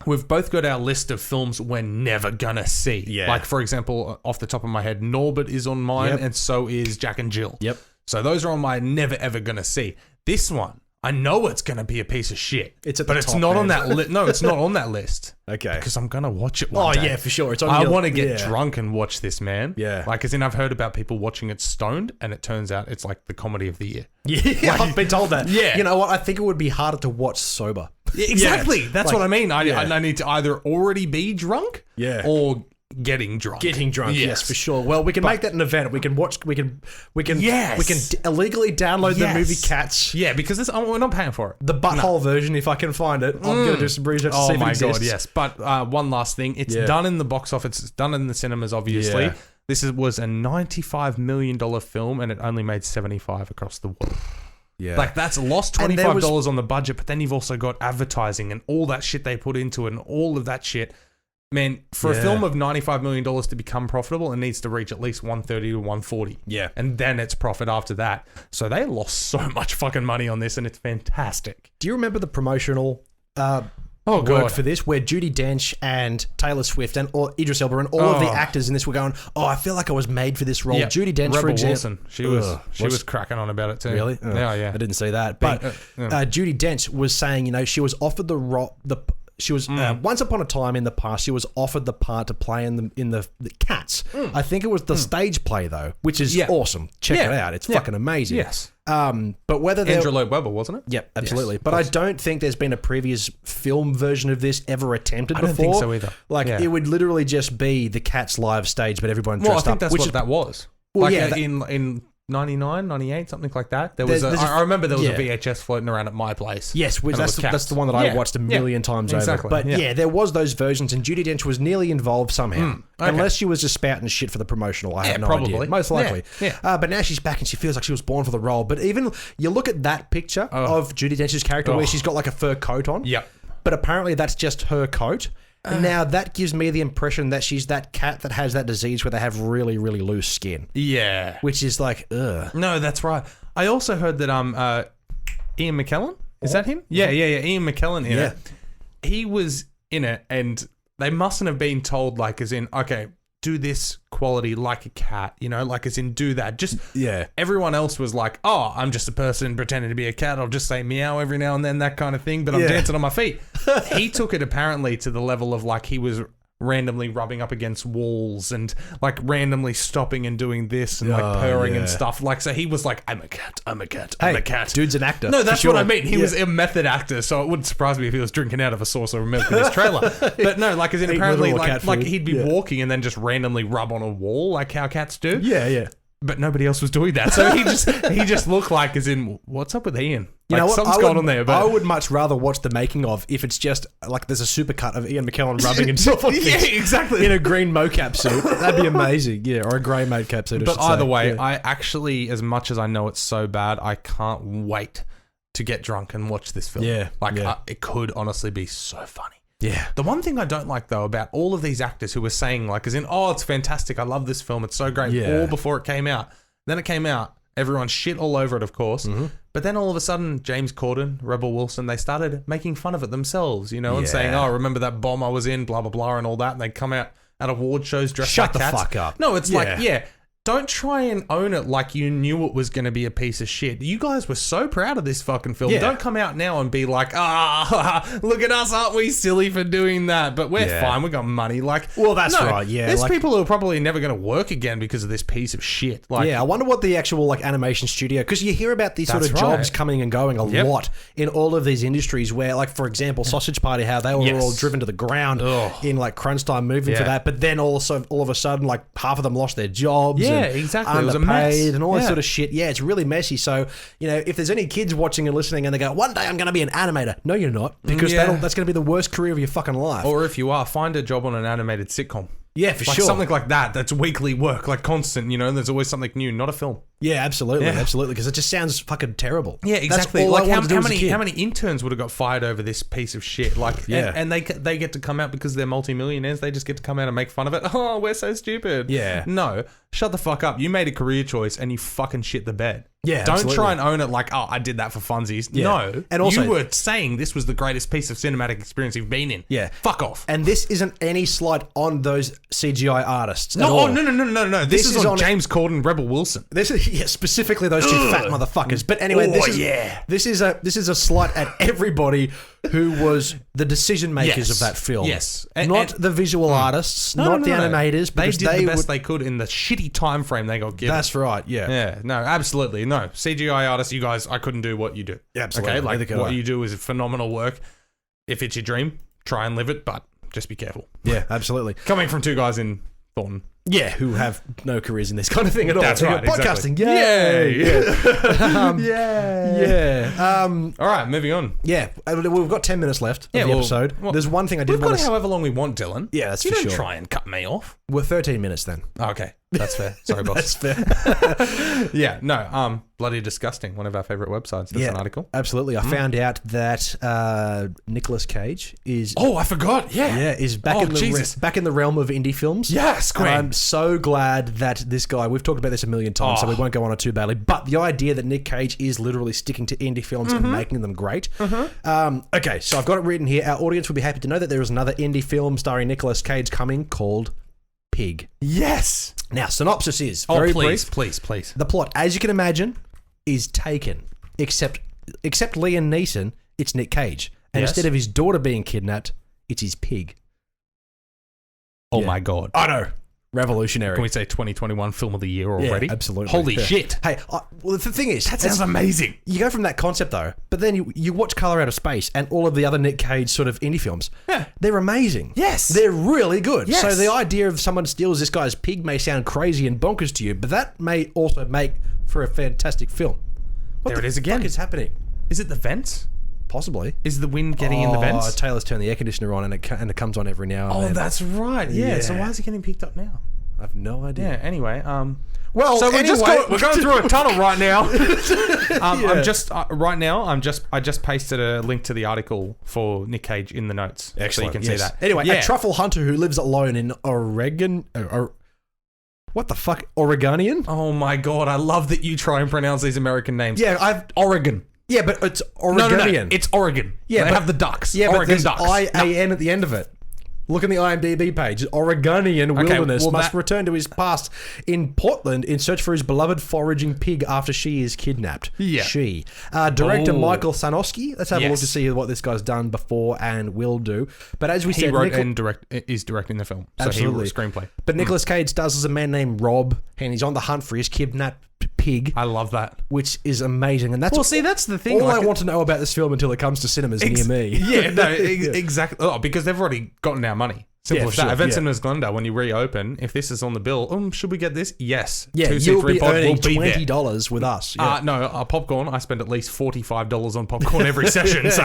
Speaker 2: We've both got our list of films we're never gonna see.
Speaker 1: Yeah.
Speaker 2: Like, for example, off the top of my head, Norbit is on mine, and so is Jack and Jill.
Speaker 1: Yep.
Speaker 2: So those are on my never ever gonna see. This one, I know it's gonna be a piece of shit.
Speaker 1: It's
Speaker 2: but it's not on that list. No, it's not on that list.
Speaker 1: Okay.
Speaker 2: Because I'm gonna watch it one day.
Speaker 1: Yeah, for sure. It's on.
Speaker 2: I want to get drunk and watch this, man.
Speaker 1: Yeah.
Speaker 2: Like, as in, I've heard about people watching it stoned, and it turns out it's like the comedy of the year.
Speaker 1: Yeah, I've been told that.
Speaker 2: Yeah.
Speaker 1: You know what? I think it would be harder to watch sober.
Speaker 2: Exactly.
Speaker 1: Yeah.
Speaker 2: That's
Speaker 1: like,
Speaker 2: what I mean. I need to either already be drunk, or getting drunk.
Speaker 1: Yes, for sure. Well, we can make that an event. We can watch. We can illegally download the movie Cats.
Speaker 2: Yeah, because we're not paying for it.
Speaker 1: The butthole version, if I can find it. I'm gonna do some research to see if it exists.
Speaker 2: God, yes. But one last thing, it's done in the box office. It's done in the cinemas, obviously.
Speaker 1: Yeah.
Speaker 2: This was a $95 million film, and it only made $75 across the world.
Speaker 1: Yeah.
Speaker 2: Like, that's lost $25 on the budget, but then you've also got advertising and all that shit they put into it and all of that shit. Man, for a film of $95 million to become profitable, it needs to reach at least 130 to 140.
Speaker 1: Yeah.
Speaker 2: And then it's profit after that. So they lost so much fucking money on this, and it's fantastic.
Speaker 1: Do you remember the promotional
Speaker 2: God.
Speaker 1: for this, where Judi Dench and Taylor Swift and Idris Elba and all of the actors in this were going, I feel like I was made for this role.
Speaker 2: Yep.
Speaker 1: Judi Dench, for example.
Speaker 2: Wilson. She was cracking on about it too.
Speaker 1: Really?
Speaker 2: Yeah.
Speaker 1: I didn't see that. But Judi Dench was saying, she was offered once upon a time in the past, she was offered the part to play in the Cats. I think it was the stage play though, which is awesome. Check it out. It's fucking amazing.
Speaker 2: Yes.
Speaker 1: But whether
Speaker 2: Andrew Lloyd Webber, wasn't it?
Speaker 1: Yep, absolutely. Yes, but I don't think there's been a previous film version of this ever attempted before.
Speaker 2: I don't think so either.
Speaker 1: Like, it would literally just be the Cats live stage, but everyone dressed up.
Speaker 2: I think that's what that was.
Speaker 1: Well,
Speaker 2: like in 99, 98, something like that. I remember there was a VHS floating around at my place.
Speaker 1: Yes, that's the one that I watched a million times over. But there was those versions, and Judi Dench was nearly involved somehow. Unless she was just spouting shit for the promotional. I have no idea. Most likely. But now she's back and she feels like she was born for the role. But even you look at that picture of Judi Dench's character where she's got like a fur coat on.
Speaker 2: Yep.
Speaker 1: But apparently that's just her coat. And now that gives me the impression that she's that cat that has that disease where they have really, really loose skin.
Speaker 2: Yeah.
Speaker 1: Which is like, ugh.
Speaker 2: No, that's right. I also heard that Ian McKellen, is that him? Yeah. Ian McKellen in it. He was in it, and they mustn't have been told, like, as in, okay, do this quality like a cat, you know, like as in do that. Just everyone else was like, oh, I'm just a person pretending to be a cat. I'll just say meow every now and then, that kind of thing. But I'm dancing on my feet. He took it apparently to the level of like he was randomly rubbing up against walls and like randomly stopping and doing this and like purring and stuff. Like, so he was like, I'm a cat, I'm a cat, I'm a cat.
Speaker 1: Dude's an actor.
Speaker 2: No, that's what I mean. He was a method actor, so it wouldn't surprise me if he was drinking out of a saucer of milk in his trailer. But no, like as in apparently like he'd be walking and then just randomly rub on a wall like how cats do.
Speaker 1: Yeah.
Speaker 2: But nobody else was doing that. So he just looked like as in, what's up with Ian?
Speaker 1: You know what?
Speaker 2: Something's going on there. But
Speaker 1: I would much rather watch the making of if it's just like there's a supercut of Ian McKellen rubbing himself on things
Speaker 2: exactly.
Speaker 1: in a green mocap suit. That'd be amazing. Yeah, or a grey mocap suit.
Speaker 2: But either way, I actually, as much as I know it's so bad, I can't wait to get drunk and watch this film.
Speaker 1: Yeah.
Speaker 2: It could honestly be so funny.
Speaker 1: Yeah.
Speaker 2: The one thing I don't like, though, about all of these actors who were saying, like, as in, oh, it's fantastic, I love this film, it's so great, all before it came out. Then it came out, everyone shit all over it, of course. But then all of a sudden, James Corden, Rebel Wilson, they started making fun of it themselves, you know, and saying, oh, remember that bomb I was in, blah, blah, blah, and all that. And they come out at award shows dressed like cats.
Speaker 1: Shut the fuck up.
Speaker 2: No, it's don't try and own it like you knew it was going to be a piece of shit. You guys were so proud of this fucking film. Yeah. Don't come out now and be like, look at us, aren't we silly for doing that? But we're fine, we got money. Like,
Speaker 1: well, that's right, yeah.
Speaker 2: There's people who are probably never going to work again because of this piece of shit. Like,
Speaker 1: I wonder what the actual like animation studio, because you hear about these sort of jobs coming and going a lot in all of these industries where, like, for example, Sausage Party, how they were all driven to the ground in like crunch time moving for that, but then also all of a sudden, like, half of them lost their jobs.
Speaker 2: Yeah, exactly. It was a mess.
Speaker 1: And all that sort of shit. Yeah, it's really messy. So, you know, if there's any kids watching and listening and they go, one day I'm going to be an animator. No, you're not. Because that's going to be the worst career of your fucking life.
Speaker 2: Or if you are, find a job on an animated sitcom.
Speaker 1: Yeah, for
Speaker 2: like
Speaker 1: sure.
Speaker 2: Something like that. That's weekly work, like constant, you know, and there's always something new, not a film.
Speaker 1: Yeah, absolutely. Because it just sounds fucking terrible.
Speaker 2: Yeah, exactly.
Speaker 1: That's all
Speaker 2: like how many interns would have got fired over this piece of shit? Like, and they get to come out because they're multimillionaires. They just get to come out and make fun of it. Oh, we're so stupid.
Speaker 1: Yeah.
Speaker 2: No, shut the fuck up. You made a career choice and you fucking shit the bed.
Speaker 1: Yeah,
Speaker 2: don't try and own it like, oh, I did that for funsies. Yeah. No, and also, you were saying this was the greatest piece of cinematic experience you've been in.
Speaker 1: Yeah,
Speaker 2: fuck off.
Speaker 1: And this isn't any slight on those CGI artists.
Speaker 2: No, no. This is on James Corden, Rebel Wilson.
Speaker 1: This is specifically those two fat motherfuckers. But anyway, this is a slight at everybody who was the decision makers of that film.
Speaker 2: Yes,
Speaker 1: not the visual artists, not the animators.
Speaker 2: They did the best they could in the shitty time frame they got given.
Speaker 1: That's right. Yeah.
Speaker 2: Yeah. No, absolutely. No, CGI artists, you guys, I couldn't do what you do.
Speaker 1: Absolutely.
Speaker 2: Okay, like what you do is phenomenal work. If it's your dream, try and live it, but just be careful.
Speaker 1: Yeah, absolutely.
Speaker 2: Coming from two guys in Thornton.
Speaker 1: Yeah, who have no careers in this kind of thing at all.
Speaker 2: That's right.
Speaker 1: Podcasting.
Speaker 2: Exactly.
Speaker 1: Yay.
Speaker 2: All right, moving on.
Speaker 1: Yeah, we've got 10 minutes left of the episode. Well, there's one thing I did want to...
Speaker 2: We've got however long we want, Dylan.
Speaker 1: Yeah, that's for sure.
Speaker 2: You don't try and cut me off.
Speaker 1: We're 13 minutes then.
Speaker 2: Okay, that's fair. Sorry, boss.
Speaker 1: That's fair.
Speaker 2: Yeah, no, Bloody Disgusting, one of our favourite websites. That's an article.
Speaker 1: Absolutely. I found out that Nicolas Cage is...
Speaker 2: Oh, I forgot. Yeah.
Speaker 1: Is back in the realm of indie films.
Speaker 2: Yes, Queen.
Speaker 1: I'm so glad that this guy... We've talked about this a million times, so we won't go on it too badly. But the idea that Nick Cage is literally sticking to indie films and making them great. Okay, so I've got it written here. Our audience will be happy to know that there is another indie film starring Nicolas Cage coming called Pig.
Speaker 2: Yes.
Speaker 1: Now, synopsis is very brief.
Speaker 2: Please.
Speaker 1: The plot, as you can imagine, is Taken. Except Liam Neeson, it's Nick Cage. And instead of his daughter being kidnapped, it's his pig.
Speaker 2: Oh my God.
Speaker 1: I know. Revolutionary.
Speaker 2: Can we say 2021 film of the year already?
Speaker 1: Yeah, absolutely.
Speaker 2: Holy shit.
Speaker 1: Hey, well, the thing is...
Speaker 2: That sounds amazing.
Speaker 1: You go from that concept, though, but then you watch Colour Out of Space and all of the other Nick Cage sort of indie films.
Speaker 2: Yeah.
Speaker 1: They're amazing.
Speaker 2: Yes.
Speaker 1: They're really good.
Speaker 2: Yes.
Speaker 1: So the idea of someone steals this guy's pig may sound crazy and bonkers to you, but that may also make for a fantastic film. What
Speaker 2: There
Speaker 1: the
Speaker 2: it is again.
Speaker 1: fuck is happening?
Speaker 2: Is it the vents?
Speaker 1: Possibly.
Speaker 2: Is the wind getting in the vents?
Speaker 1: Taylor's turned the air conditioner on and it comes on every now and then.
Speaker 2: Oh, that's right. Yeah. So why is it getting picked up now?
Speaker 1: I have no idea.
Speaker 2: Yeah. Anyway.
Speaker 1: Well,
Speaker 2: so
Speaker 1: anyway,
Speaker 2: we're going through a tunnel right now.
Speaker 1: Yeah.
Speaker 2: I'm just right now. I just pasted a link to the article for Nick Cage in the notes,
Speaker 1: Excellent.
Speaker 2: so you can see that.
Speaker 1: Anyway, a truffle hunter who lives alone in Oregon. What the fuck, Oregonian?
Speaker 2: Oh my god, I love that you try and pronounce these American names.
Speaker 1: Yeah,
Speaker 2: Oregon.
Speaker 1: Yeah, but it's Oregonian.
Speaker 2: No. It's Oregon.
Speaker 1: Yeah,
Speaker 2: they
Speaker 1: but
Speaker 2: have the ducks.
Speaker 1: Yeah,
Speaker 2: Oregon
Speaker 1: but there's
Speaker 2: ducks.
Speaker 1: I-A-N at the end of it. Look in the IMDb page. Oregonian wilderness
Speaker 2: well,
Speaker 1: must return to his past in Portland in search for his beloved foraging pig after she is kidnapped.
Speaker 2: Yeah.
Speaker 1: She. Director Michael Sanofsky. Let's have a look to see what this guy's done before and will do. But as we said,
Speaker 2: he wrote and is directing the film. So
Speaker 1: Absolutely.
Speaker 2: he wrote screenplay.
Speaker 1: But Nicolas Cage stars as a man named Rob, and he's on the hunt for his kidnapped pig.
Speaker 2: I love that.
Speaker 1: Which is amazing. And that's
Speaker 2: that's the thing.
Speaker 1: All I want to know about this film until it comes to cinemas near me.
Speaker 2: Yeah, no, exactly. Oh, because they've already gotten our money. Simple as that. Event Cinemas Glendale, when you reopen, if this is on the bill, should we get this? Yes.
Speaker 1: Yeah,
Speaker 2: 2C3
Speaker 1: you'll be
Speaker 2: pod
Speaker 1: earning
Speaker 2: will be
Speaker 1: $20 with us. Yeah.
Speaker 2: No, popcorn. I spend at least $45 on popcorn every session. So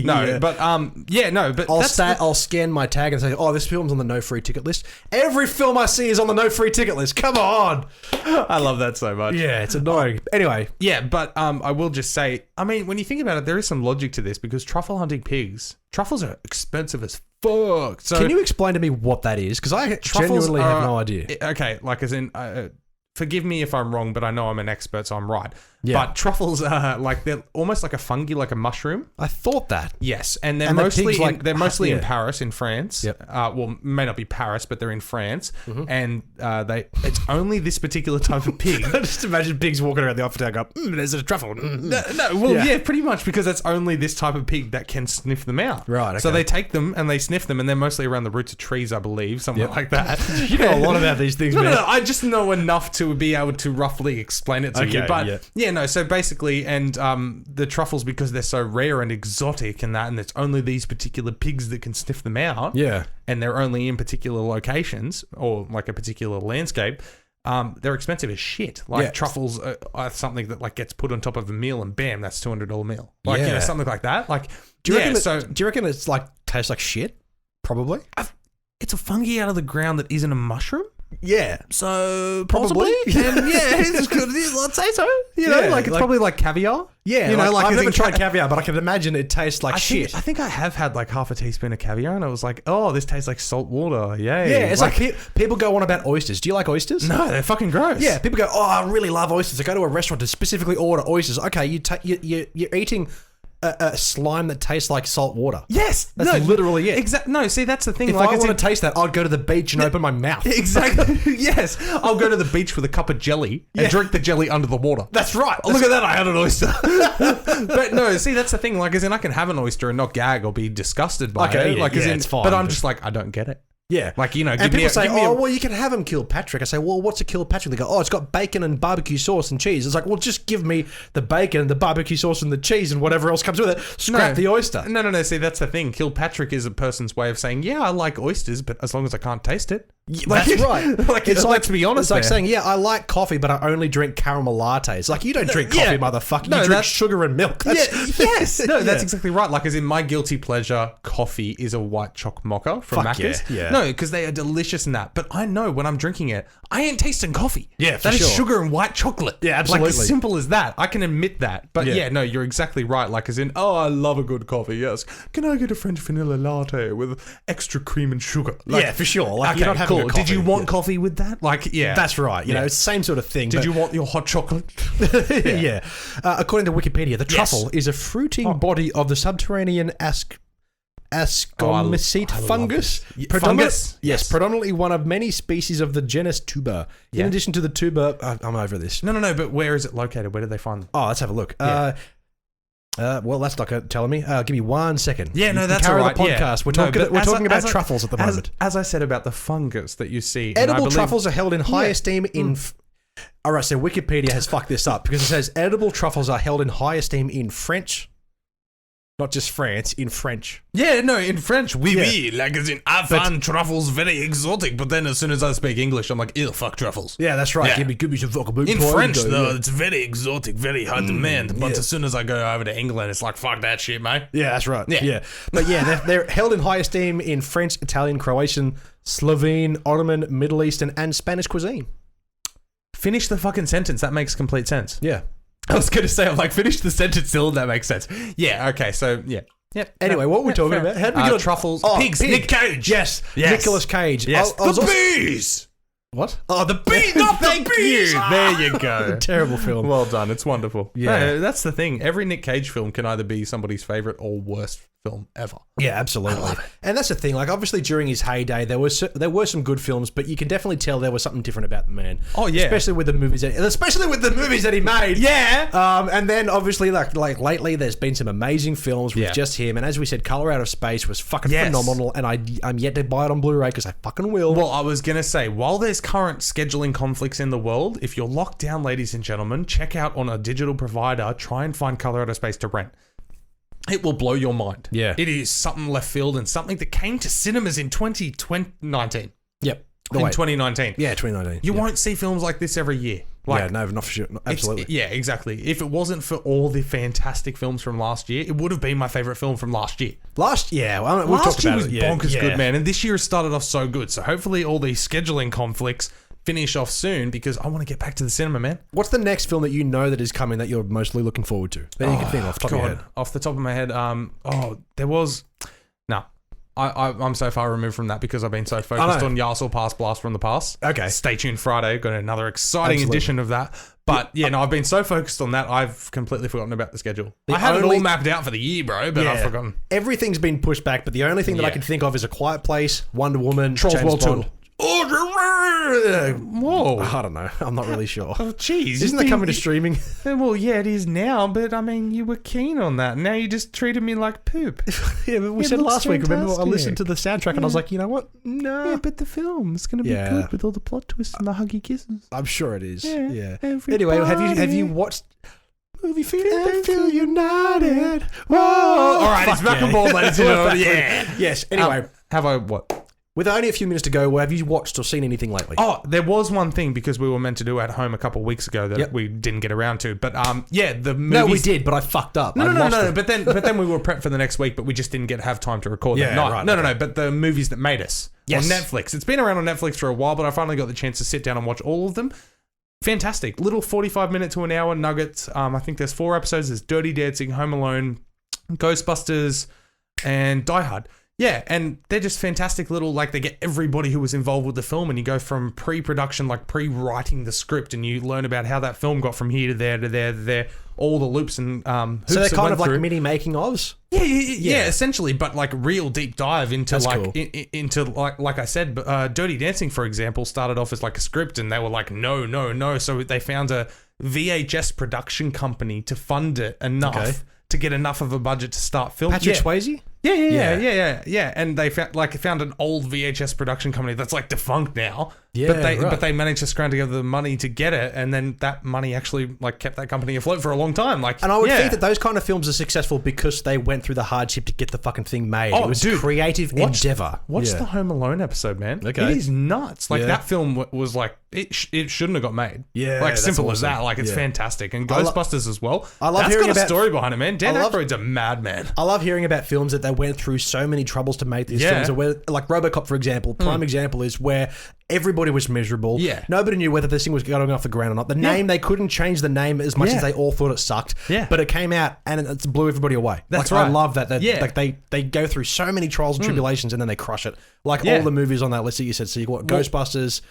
Speaker 2: no, but
Speaker 1: I'll scan my tag and say, oh, this film's on the no free ticket list. Every film I see is on the no free ticket list. Come on.
Speaker 2: I love that so much.
Speaker 1: Yeah, it's annoying. Anyway.
Speaker 2: Yeah, but I will just say, I mean, when you think about it, there is some logic to this because truffle hunting pigs, truffles are expensive as fuck. So
Speaker 1: can you explain to me what that is? Because I genuinely have no idea.
Speaker 2: Okay, like as in, forgive me if I'm wrong, but I know I'm an expert, so I'm right.
Speaker 1: Yeah.
Speaker 2: But truffles are like, they're almost like a fungi, like a mushroom.
Speaker 1: I thought that.
Speaker 2: Yes, and they're mostly
Speaker 1: in
Speaker 2: Paris, in France.
Speaker 1: Yep.
Speaker 2: Well, may not be Paris, but they're in France, and it's only this particular type of pig.
Speaker 1: Just imagine pigs walking around the office and go, there's a truffle.
Speaker 2: Yeah, pretty much because it's only this type of pig that can sniff them out.
Speaker 1: Right. Okay.
Speaker 2: So they take them and they sniff them, and they're mostly around the roots of trees, I believe, something like that.
Speaker 1: You know a lot about these things, man.
Speaker 2: No, I just know enough to be able to roughly explain it to you. But so basically, and the truffles, because they're so rare and exotic and that, and it's only these particular pigs that can sniff them out.
Speaker 1: Yeah.
Speaker 2: And they're only in particular locations or like a particular landscape. They're expensive as shit. Like truffles are something that like gets put on top of a meal and bam, that's $200 meal. Like something like that. Like,
Speaker 1: do you reckon it's like tastes like shit? Probably.
Speaker 2: It's a fungi out of the ground that isn't a mushroom.
Speaker 1: Yeah.
Speaker 2: So possibly. And it's good. I'd say so.
Speaker 1: You know, like it's probably like caviar. Yeah.
Speaker 2: You know, like
Speaker 1: I've never tried caviar, but I can imagine it tastes like shit.
Speaker 2: I think I have had like half a teaspoon of caviar, and I was like, oh, this tastes like salt water. Yay.
Speaker 1: Yeah. It's like people go on about oysters. Do you like oysters?
Speaker 2: No, they're fucking gross.
Speaker 1: Yeah. People go, oh, I really love oysters. I go to a restaurant to specifically order oysters. Okay, you're eating a slime that tastes like salt water.
Speaker 2: Yes,
Speaker 1: that's literally it.
Speaker 2: Exactly. No, see, that's the thing.
Speaker 1: If I want to taste that, I'd go to the beach and open my mouth.
Speaker 2: Exactly. Yes, I'll go to the beach with a cup of jelly and drink the jelly under the water.
Speaker 1: That's right.
Speaker 2: Look at that! I had an oyster. But no, see, that's the thing. Like, as in, I can have an oyster and not gag or be disgusted by it. Like,
Speaker 1: it's fine.
Speaker 2: But I'm just like, I don't get it.
Speaker 1: Yeah.
Speaker 2: Like, you know,
Speaker 1: and people say, well, you can have them Kilpatrick. I say, well, what's a Kilpatrick? They go, oh, it's got bacon and barbecue sauce and cheese. It's like, well, just give me the bacon and the barbecue sauce and the cheese and whatever else comes with it. Scrap the oyster.
Speaker 2: No. See, that's the thing. Kilpatrick is a person's way of saying, yeah, I like oysters, but as long as I can't taste it.
Speaker 1: That's right.
Speaker 2: Like, it's let's be honest.
Speaker 1: It's like saying, yeah, I like coffee, but I only drink caramel lattes. Like, you don't drink coffee, motherfucker. You drink sugar and milk.
Speaker 2: Yes. No, that's exactly right. Like, as in, my guilty pleasure coffee is a white choc mocha from Macca's.
Speaker 1: Yeah.
Speaker 2: No, because they are delicious in that. But I know when I'm drinking it, I ain't tasting coffee.
Speaker 1: Yeah, for
Speaker 2: That
Speaker 1: sure.
Speaker 2: is sugar and white chocolate.
Speaker 1: Yeah, absolutely.
Speaker 2: Like, as simple as that. I can admit that. But no, you're exactly right. Like, as in, oh, I love a good coffee. Yes. Can I get a French vanilla latte with extra cream and sugar? Like,
Speaker 1: yeah, for sure. Like,
Speaker 2: okay,
Speaker 1: you're not having a coffee.
Speaker 2: Did you want coffee with that? Like, yeah.
Speaker 1: That's right. You know, it's the same sort of thing.
Speaker 2: Did you want your hot chocolate?
Speaker 1: Yeah. According to Wikipedia, the truffle is a fruiting body of the subterranean Ascomycete fungus.
Speaker 2: Fungus?
Speaker 1: Yes, predominantly one of many species of the genus tuber. In addition to the tuber, I'm over this.
Speaker 2: No, but where is it located? Where did they find them?
Speaker 1: Oh, let's have a look. Well, that's not telling me. Give me 1 second.
Speaker 2: Yeah, no, that's all right.
Speaker 1: The podcast. We're talking about truffles at the moment.
Speaker 2: As I said about the fungus that you see.
Speaker 1: Edible truffles are held in high esteem in... All right, so Wikipedia has fucked this up because it says edible truffles are held in high esteem in French... Not just France, in French.
Speaker 2: Yeah, no, in French, oui, like as in, I find truffles very exotic, but then as soon as I speak English, I'm like, ew, fuck truffles.
Speaker 1: Yeah, that's right.
Speaker 2: Yeah.
Speaker 1: Give me some fucking boot.
Speaker 2: In French, though, it's very exotic, very high demand, but as soon as I go over to England, it's like, fuck that shit, mate.
Speaker 1: Yeah, that's right.
Speaker 2: Yeah.
Speaker 1: Yeah. But yeah, they're held in high esteem in French, Italian, Croatian, Slovene, Ottoman, Middle Eastern, and Spanish cuisine.
Speaker 2: Finish the fucking sentence. That makes complete sense.
Speaker 1: Yeah.
Speaker 2: I was going to say, I'm like, finish the sentence still, and that makes sense. Yeah, okay, so, yeah. Yep.
Speaker 1: Anyway, what were we talking about? How did we get on
Speaker 2: truffles?
Speaker 1: Oh,
Speaker 2: pigs. Nick Cage.
Speaker 1: Yes. Nicolas Cage.
Speaker 2: Yes.
Speaker 1: I was
Speaker 2: The
Speaker 1: also-
Speaker 2: bees.
Speaker 1: What?
Speaker 2: Oh, the bees. Not the
Speaker 1: Thank
Speaker 2: bees.
Speaker 1: you.
Speaker 2: There you go.
Speaker 1: Terrible film.
Speaker 2: Well done. It's wonderful.
Speaker 1: Yeah.
Speaker 2: No, that's the thing. Every Nick Cage film can either be somebody's favorite or worst film ever.
Speaker 1: Yeah, absolutely. And that's the thing. Like, obviously, during his heyday, there were some good films, but you can definitely tell there was something different about the man.
Speaker 2: Oh, yeah.
Speaker 1: especially with the movies that he made.
Speaker 2: Yeah.
Speaker 1: And then obviously, like lately, there's been some amazing films with
Speaker 2: Yeah.
Speaker 1: just him. And as we said, Color Out of Space was fucking
Speaker 2: Yes.
Speaker 1: phenomenal. And I'm yet to buy it on Blu-ray because I fucking will.
Speaker 2: Well, I was going to say, while there's current scheduling conflicts in the world, if you're locked down, ladies and gentlemen, check out on a digital provider, try and find Color Out of Space to rent. It will blow your mind.
Speaker 1: Yeah.
Speaker 2: It is something left field and something that came to cinemas in 2019.
Speaker 1: Yep.
Speaker 2: In 2019.
Speaker 1: Yeah, 2019.
Speaker 2: You won't see films like this every year. Like,
Speaker 1: yeah, no, not for sure. Absolutely.
Speaker 2: Yeah, exactly. If it wasn't for all the fantastic films from last year, it would have been my favorite film from last year.
Speaker 1: Last year we've talked
Speaker 2: year
Speaker 1: about
Speaker 2: was
Speaker 1: it. Yeah,
Speaker 2: bonkers
Speaker 1: yeah.
Speaker 2: good, man. And this year has started off so good. So hopefully all these scheduling conflicts finish off soon because I want to get back to the cinema, man.
Speaker 1: What's the next film that you know that is coming that you're mostly looking forward to? That you can think off the top of your head.
Speaker 2: Off the top of my head, there was... No. I'm so far removed from that because I've been so focused on Yarsel Pass Blast from the Past.
Speaker 1: Okay.
Speaker 2: Stay tuned Friday. Got another exciting
Speaker 1: Absolutely.
Speaker 2: edition of that. But yeah, no, I've been so focused on that, I've completely forgotten about the schedule.
Speaker 1: The
Speaker 2: I had it
Speaker 1: only-
Speaker 2: all mapped out for the year, bro, but I've forgotten.
Speaker 1: Everything's been pushed back, but the only thing that I
Speaker 2: Yeah.
Speaker 1: can think of is A Quiet Place, Wonder Woman,
Speaker 2: Trolls
Speaker 1: James
Speaker 2: World
Speaker 1: Bond.
Speaker 2: 2. Whoa.
Speaker 1: I don't know. I'm not really sure.
Speaker 2: Oh, jeez.
Speaker 1: Isn't that coming to streaming?
Speaker 2: Well, yeah, it is now, but I mean, you were keen on that. Now you just treated me like poop.
Speaker 1: Yeah, but we
Speaker 2: It
Speaker 1: said
Speaker 2: looks
Speaker 1: last week, remember, I
Speaker 2: fantastic.
Speaker 1: listened to the soundtrack and I was like, you know what? No.
Speaker 2: Yeah, but the film's going to be
Speaker 1: Yeah.
Speaker 2: good with all the plot twists and the huggy kisses.
Speaker 1: I'm sure it is.
Speaker 2: Yeah,
Speaker 1: Yeah.
Speaker 2: everybody.
Speaker 1: Anyway, have you watched movie Feel United? Whoa!
Speaker 2: All right, it's back on board, ladies and gentlemen. Yeah.
Speaker 1: Yes. Anyway,
Speaker 2: Have I what?
Speaker 1: with only a few minutes to go, have you watched or seen anything lately?
Speaker 2: Oh, there was one thing because we were meant to do at home a couple of weeks ago that
Speaker 1: Yep.
Speaker 2: we didn't get around to. But yeah, the movies.
Speaker 1: no, we did, but I fucked up.
Speaker 2: No,
Speaker 1: I
Speaker 2: no,
Speaker 1: lost
Speaker 2: no.
Speaker 1: it.
Speaker 2: But then we were prepped for the next week, but we just didn't have time to record
Speaker 1: Yeah,
Speaker 2: that night.
Speaker 1: right,
Speaker 2: No,
Speaker 1: okay.
Speaker 2: no. But the movies that made us
Speaker 1: Yes.
Speaker 2: on Netflix. It's been around on Netflix for a while, but I finally got the chance to sit down and watch all of them. Fantastic. Little 45-minute to an hour nuggets. I think there's 4 episodes. There's Dirty Dancing, Home Alone, Ghostbusters, and Die Hard. Yeah, and they're just fantastic little, like, they get everybody who was involved with the film, and you go from pre-production, like pre-writing the script, and you learn about how that film got from here to there to there to there, all the loops and hoops
Speaker 1: So they're
Speaker 2: it
Speaker 1: kind
Speaker 2: went
Speaker 1: of like
Speaker 2: through.
Speaker 1: mini making ofs?
Speaker 2: Yeah, essentially, but like real deep dive into
Speaker 1: That's
Speaker 2: like
Speaker 1: cool.
Speaker 2: into like I said, Dirty Dancing, for example, started off as like a script, and they were like, no, so they found a VHS production company to fund it enough
Speaker 1: Okay.
Speaker 2: to get enough of a budget to start filming.
Speaker 1: Patrick Swayze?
Speaker 2: Yeah. And they found an old VHS production company that's like defunct now.
Speaker 1: Yeah,
Speaker 2: but
Speaker 1: right.
Speaker 2: they managed to scrounge together the money to get it, and then that money actually like kept that company afloat for a long time. Like,
Speaker 1: And I would think that those kind of films are successful because they went through the hardship to get the fucking thing made.
Speaker 2: Oh,
Speaker 1: It was
Speaker 2: dude,
Speaker 1: creative endeavor.
Speaker 2: Watch
Speaker 1: Yeah.
Speaker 2: the Home Alone episode, man.
Speaker 1: Okay.
Speaker 2: It is nuts. Like,
Speaker 1: Yeah.
Speaker 2: that film was like, it shouldn't have got made.
Speaker 1: Yeah,
Speaker 2: Like,
Speaker 1: that's
Speaker 2: simple as
Speaker 1: awesome.
Speaker 2: that. Like, it's
Speaker 1: Yeah.
Speaker 2: fantastic. And
Speaker 1: I lo-
Speaker 2: Ghostbusters as well.
Speaker 1: I love
Speaker 2: That's
Speaker 1: hearing
Speaker 2: got a
Speaker 1: about-
Speaker 2: story behind it, man. Dan
Speaker 1: I love-
Speaker 2: Aykroyd's a madman.
Speaker 1: I love hearing about films that they went through so many troubles to make these
Speaker 2: Yeah.
Speaker 1: films. Where, like RoboCop, for example, prime example is where everybody was miserable.
Speaker 2: Yeah.
Speaker 1: Nobody knew whether this thing was going off the ground or not. The name, they couldn't change the name as much
Speaker 2: Yeah.
Speaker 1: as they all thought it sucked.
Speaker 2: Yeah.
Speaker 1: But it came out and it blew everybody away.
Speaker 2: That's
Speaker 1: like, I
Speaker 2: right.
Speaker 1: love that.
Speaker 2: Yeah.
Speaker 1: Like they go through so many trials and tribulations and then they crush it. Like
Speaker 2: Yeah.
Speaker 1: all the movies on that list that you said. So you got Ghostbusters,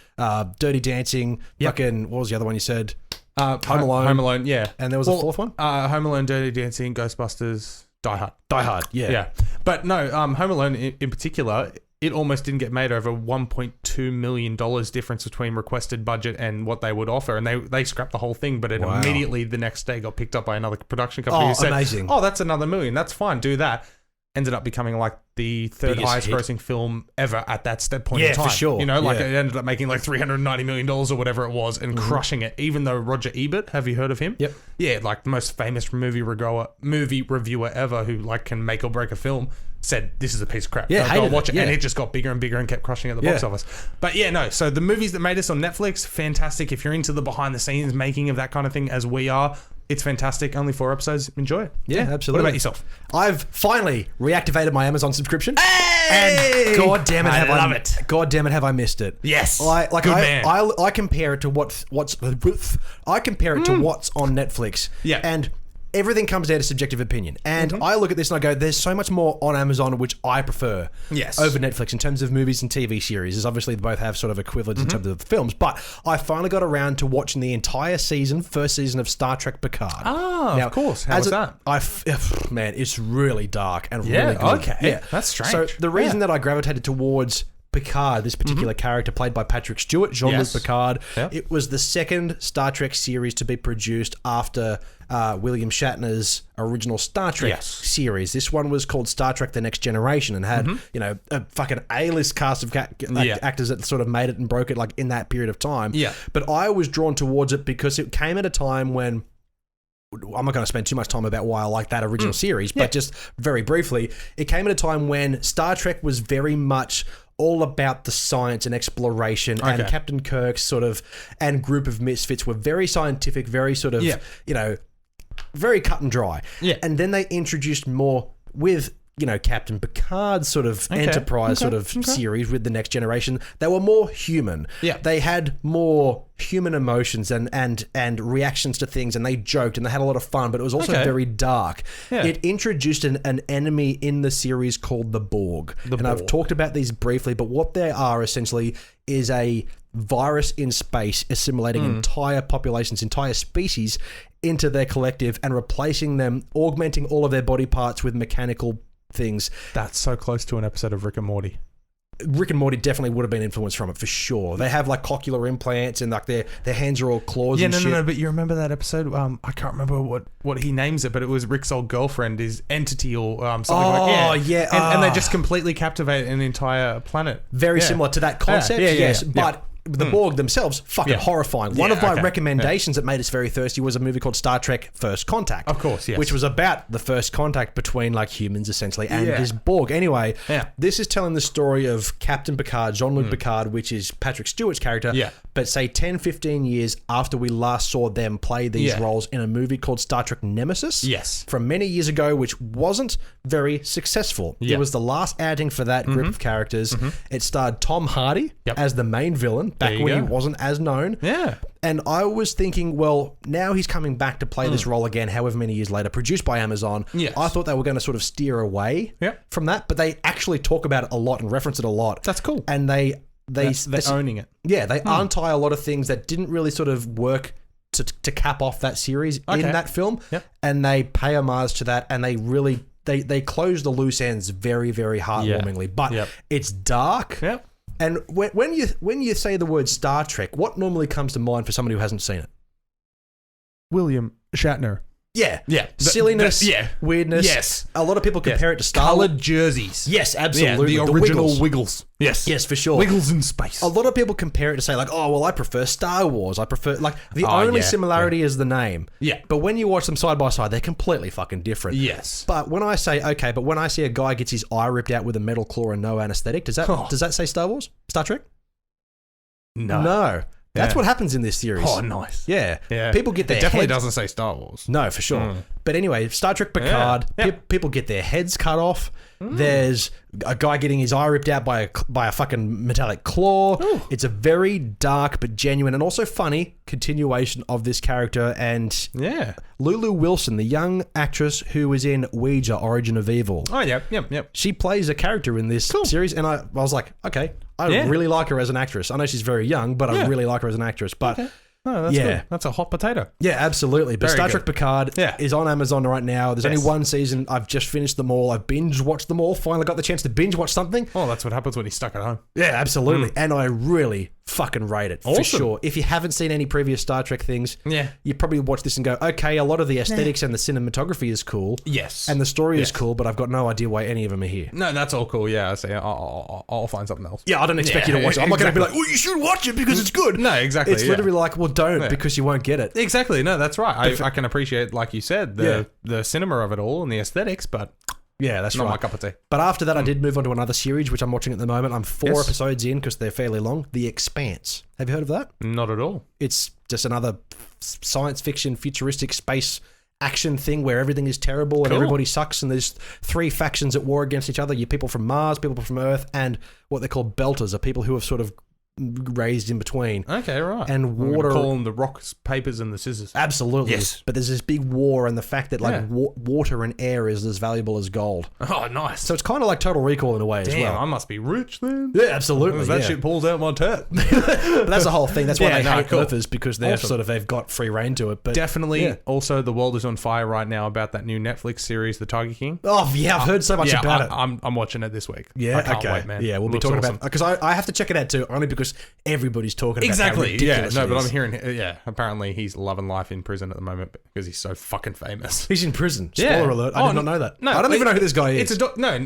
Speaker 1: Dirty Dancing, fucking, what was the other one you said? Home Alone.
Speaker 2: Home Alone, yeah.
Speaker 1: And there was a fourth one?
Speaker 2: Home Alone, Dirty Dancing, Ghostbusters, Die Hard.
Speaker 1: Die Hard. Yeah.
Speaker 2: Yeah. But no, Home Alone in particular, it almost didn't get made over $1.2 million difference between requested budget and what they would offer. And they scrapped the whole thing, but it
Speaker 1: Wow.
Speaker 2: immediately the next day got picked up by another production company
Speaker 1: Oh,
Speaker 2: who said,
Speaker 1: amazing.
Speaker 2: oh, that's another $1 million. That's fine. Do that. ended up becoming like the third
Speaker 1: Biggest
Speaker 2: highest
Speaker 1: hit.
Speaker 2: grossing film ever at that point in
Speaker 1: Yeah,
Speaker 2: time.
Speaker 1: for sure.
Speaker 2: You know, like
Speaker 1: Yeah.
Speaker 2: it ended up making like $390 million or whatever it was and crushing it. Even though Roger Ebert, have you heard of him?
Speaker 1: Yep.
Speaker 2: Yeah, like the most famous movie reviewer ever who like can make or break a film, said this is a piece of crap.
Speaker 1: Yeah,
Speaker 2: Don't go
Speaker 1: hated
Speaker 2: and watch it.
Speaker 1: it,
Speaker 2: And
Speaker 1: yeah.
Speaker 2: it just got bigger and bigger and kept crushing at the box
Speaker 1: Yeah.
Speaker 2: office. But yeah, no. So the movies that made us on Netflix, fantastic. If you're into the behind the scenes making of that kind of thing as we are, it's fantastic. Only 4 episodes. Enjoy it.
Speaker 1: Yeah, absolutely.
Speaker 2: What about yourself?
Speaker 1: I've finally reactivated my Amazon subscription.
Speaker 2: Hey!
Speaker 1: And God damn it,
Speaker 2: I
Speaker 1: have
Speaker 2: love it.
Speaker 1: God damn it, have I missed it?
Speaker 2: Yes.
Speaker 1: I
Speaker 2: Good man.
Speaker 1: I compare it to what's I compare it to what's on Netflix.
Speaker 2: Yeah.
Speaker 1: And everything comes down to subjective opinion. And I look at this and I go, there's so much more on Amazon which I prefer
Speaker 2: Yes.
Speaker 1: over Netflix in terms of movies and TV series. As obviously they both have sort of equivalents in terms of films. But I finally got around to watching the entire first season of Star Trek Picard.
Speaker 2: Oh, of course. How was that?
Speaker 1: Man, it's really dark and
Speaker 2: Yeah,
Speaker 1: really good.
Speaker 2: okay.
Speaker 1: Yeah,
Speaker 2: That's strange.
Speaker 1: So the reason
Speaker 2: Yeah.
Speaker 1: that I gravitated towards Picard, this particular character played by Patrick Stewart, Jean-Luc
Speaker 2: Yes.
Speaker 1: Picard,
Speaker 2: Yep.
Speaker 1: it was the second Star Trek series to be produced after William Shatner's original Star Trek
Speaker 2: Yes.
Speaker 1: series. This one was called Star Trek: The Next Generation and had a fucking A-list cast of actors that sort of made it and broke it like in that period of time.
Speaker 2: Yeah.
Speaker 1: But I was drawn towards it because it came at a time when I'm not going to spend too much time about why I like that original series, but just very briefly, it came at a time when Star Trek was very much all about the science and exploration, and
Speaker 2: Okay.
Speaker 1: Captain Kirk's sort of and group of misfits were very scientific, very sort of very cut and dry.
Speaker 2: Yeah.
Speaker 1: And then they introduced more with Captain Picard's sort of Enterprise sort of series with the Next Generation. They were more human.
Speaker 2: Yeah.
Speaker 1: They had more human emotions and reactions to things, and they joked and they had a lot of fun, but it was also very dark.
Speaker 2: Yeah.
Speaker 1: It introduced an enemy in the series called the Borg. I've
Speaker 2: Borg.
Speaker 1: talked about these briefly, but what they are essentially is a virus in space assimilating entire populations, entire species into their collective and replacing them, augmenting all of their body parts with mechanical things.
Speaker 2: That's so close to an episode of Rick and Morty.
Speaker 1: Rick and Morty definitely would have been influenced from it for sure. They have like cochlear implants and like their hands are all claws and shit.
Speaker 2: No, but you remember that episode? I can't remember what he names it, but it was Rick's old girlfriend, his entity or something like that.
Speaker 1: yeah.
Speaker 2: And they just completely captivate an entire planet.
Speaker 1: Very similar to that concept, yes.
Speaker 2: Yeah.
Speaker 1: But the Borg themselves, fucking horrifying. One of my recommendations that made us very thirsty was a movie called Star Trek First Contact.
Speaker 2: Of course, yes.
Speaker 1: Which was about the first contact between like humans essentially and this Borg. Anyway, this is telling the story of Captain Picard, Jean-Luc Picard, which is Patrick Stewart's character, but say 10, 15 years after we last saw them play these roles in a movie called Star Trek Nemesis.
Speaker 2: Yes.
Speaker 1: From many years ago, which wasn't very successful. It was the last outing for that group of characters. It starred Tom Hardy as the main villain. Back when he wasn't as known.
Speaker 2: Yeah.
Speaker 1: And I was thinking, well, now he's coming back to play this role again, however many years later, produced by Amazon.
Speaker 2: Yes.
Speaker 1: I thought they were going to sort of steer away from that, but they actually talk about it a lot and reference it a lot.
Speaker 2: That's cool.
Speaker 1: And they're
Speaker 2: owning it.
Speaker 1: Yeah, they untie a lot of things that didn't really sort of work to cap off that series in that film. And they pay homage to that, and they really they close the loose ends very, very heartwarmingly. But it's dark. And when you say the word Star Trek, what normally comes to mind for somebody who hasn't seen it?
Speaker 2: William Shatner.
Speaker 1: Yeah. Silliness, weirdness. Yes. A lot of people compare it to Star Wars.
Speaker 2: Coloured jerseys.
Speaker 1: Yes, absolutely.
Speaker 2: Yeah, the original Wiggles.
Speaker 1: Yes, for sure.
Speaker 2: Wiggles in space.
Speaker 1: A lot of people compare it to say like, oh, well, I prefer Star Wars. I prefer, like, the only similarity is the name.
Speaker 2: Yeah.
Speaker 1: But when you watch them side by side, they're completely fucking different.
Speaker 2: Yes.
Speaker 1: But when I see a guy gets his eye ripped out with a metal claw and no anesthetic, does that say Star Wars? Star Trek? No. That's what happens in this series.
Speaker 2: Oh, nice.
Speaker 1: Yeah. People get their
Speaker 2: It definitely
Speaker 1: heads...
Speaker 2: doesn't say Star Wars.
Speaker 1: No, for sure. But anyway, Star Trek Picard, people get their heads cut off. There's a guy getting his eye ripped out by a fucking metallic claw.
Speaker 2: Ooh.
Speaker 1: It's a very dark but genuine and also funny continuation of this character. And Lulu Wilson, the young actress who was in Ouija, Origin of Evil.
Speaker 2: Oh, yep.
Speaker 1: She plays a character in this series, and I was like, okay, I really like her as an actress. I know she's very young, but I really like her as an actress. But
Speaker 2: Oh, that's good. That's a hot potato.
Speaker 1: yeah, absolutely. But
Speaker 2: Very
Speaker 1: Star
Speaker 2: good.
Speaker 1: Trek Picard is on Amazon right now. There's only one season. I've just finished them all. I've binge watched them all. Finally got the chance to binge watch something.
Speaker 2: Oh, that's what happens when you're stuck at home.
Speaker 1: Yeah, absolutely. And I really fucking rate it for
Speaker 2: Awesome.
Speaker 1: sure. If you haven't seen any previous Star Trek things, you probably watch this and go, okay, a lot of the aesthetics and the cinematography is cool.
Speaker 2: Yes.
Speaker 1: And the story is cool, but I've got no idea why any of them are here.
Speaker 2: No, that's all cool. Yeah, I say I'll find something else.
Speaker 1: Yeah, I don't expect you to watch it. I'm not going to be like, well, you should watch it because it's good.
Speaker 2: No, exactly.
Speaker 1: It's literally like, well, don't because you won't get it.
Speaker 2: Exactly. No, that's right. I can appreciate, like you said, the cinema of it all and the aesthetics, but
Speaker 1: yeah, that's
Speaker 2: not
Speaker 1: right.
Speaker 2: my cup of tea.
Speaker 1: But after that, I did move on to another series, which I'm watching at the moment. I'm 4 episodes in because they're fairly long. The Expanse. Have you heard of that?
Speaker 2: Not at all.
Speaker 1: It's just another science fiction, futuristic space action thing where everything is terrible and everybody sucks and there's 3 factions at war against each other. You people from Mars, people from Earth, and what they call belters are people who have sort of raised in between.
Speaker 2: Okay, right.
Speaker 1: And water.
Speaker 2: Call them the rocks, papers, and the scissors.
Speaker 1: Absolutely.
Speaker 2: Yes.
Speaker 1: But there's this big war and the fact that like water and air is as valuable as gold.
Speaker 2: Oh, nice.
Speaker 1: So it's kind of like Total Recall in a way as well.
Speaker 2: I must be rich then.
Speaker 1: Yeah, absolutely.
Speaker 2: That shit pulls out my tat.
Speaker 1: But that's the whole thing. That's why they hate
Speaker 2: cool.
Speaker 1: Earthers because they're they've got free reign to it. But
Speaker 2: definitely. Also, the world is on fire right now about that new Netflix series, The Tiger King.
Speaker 1: Oh yeah, I've heard so much about it.
Speaker 2: I'm watching it this week.
Speaker 1: Yeah,
Speaker 2: I can't wait, man.
Speaker 1: Yeah, we'll be talking about because I have to check it out too, only because everybody's talking about how ridiculous it is.
Speaker 2: But I'm hearing. Apparently he's loving life in prison at the moment because he's so fucking famous.
Speaker 1: He's in prison. Spoiler alert! I did not know that.
Speaker 2: No,
Speaker 1: I don't even know who this guy is.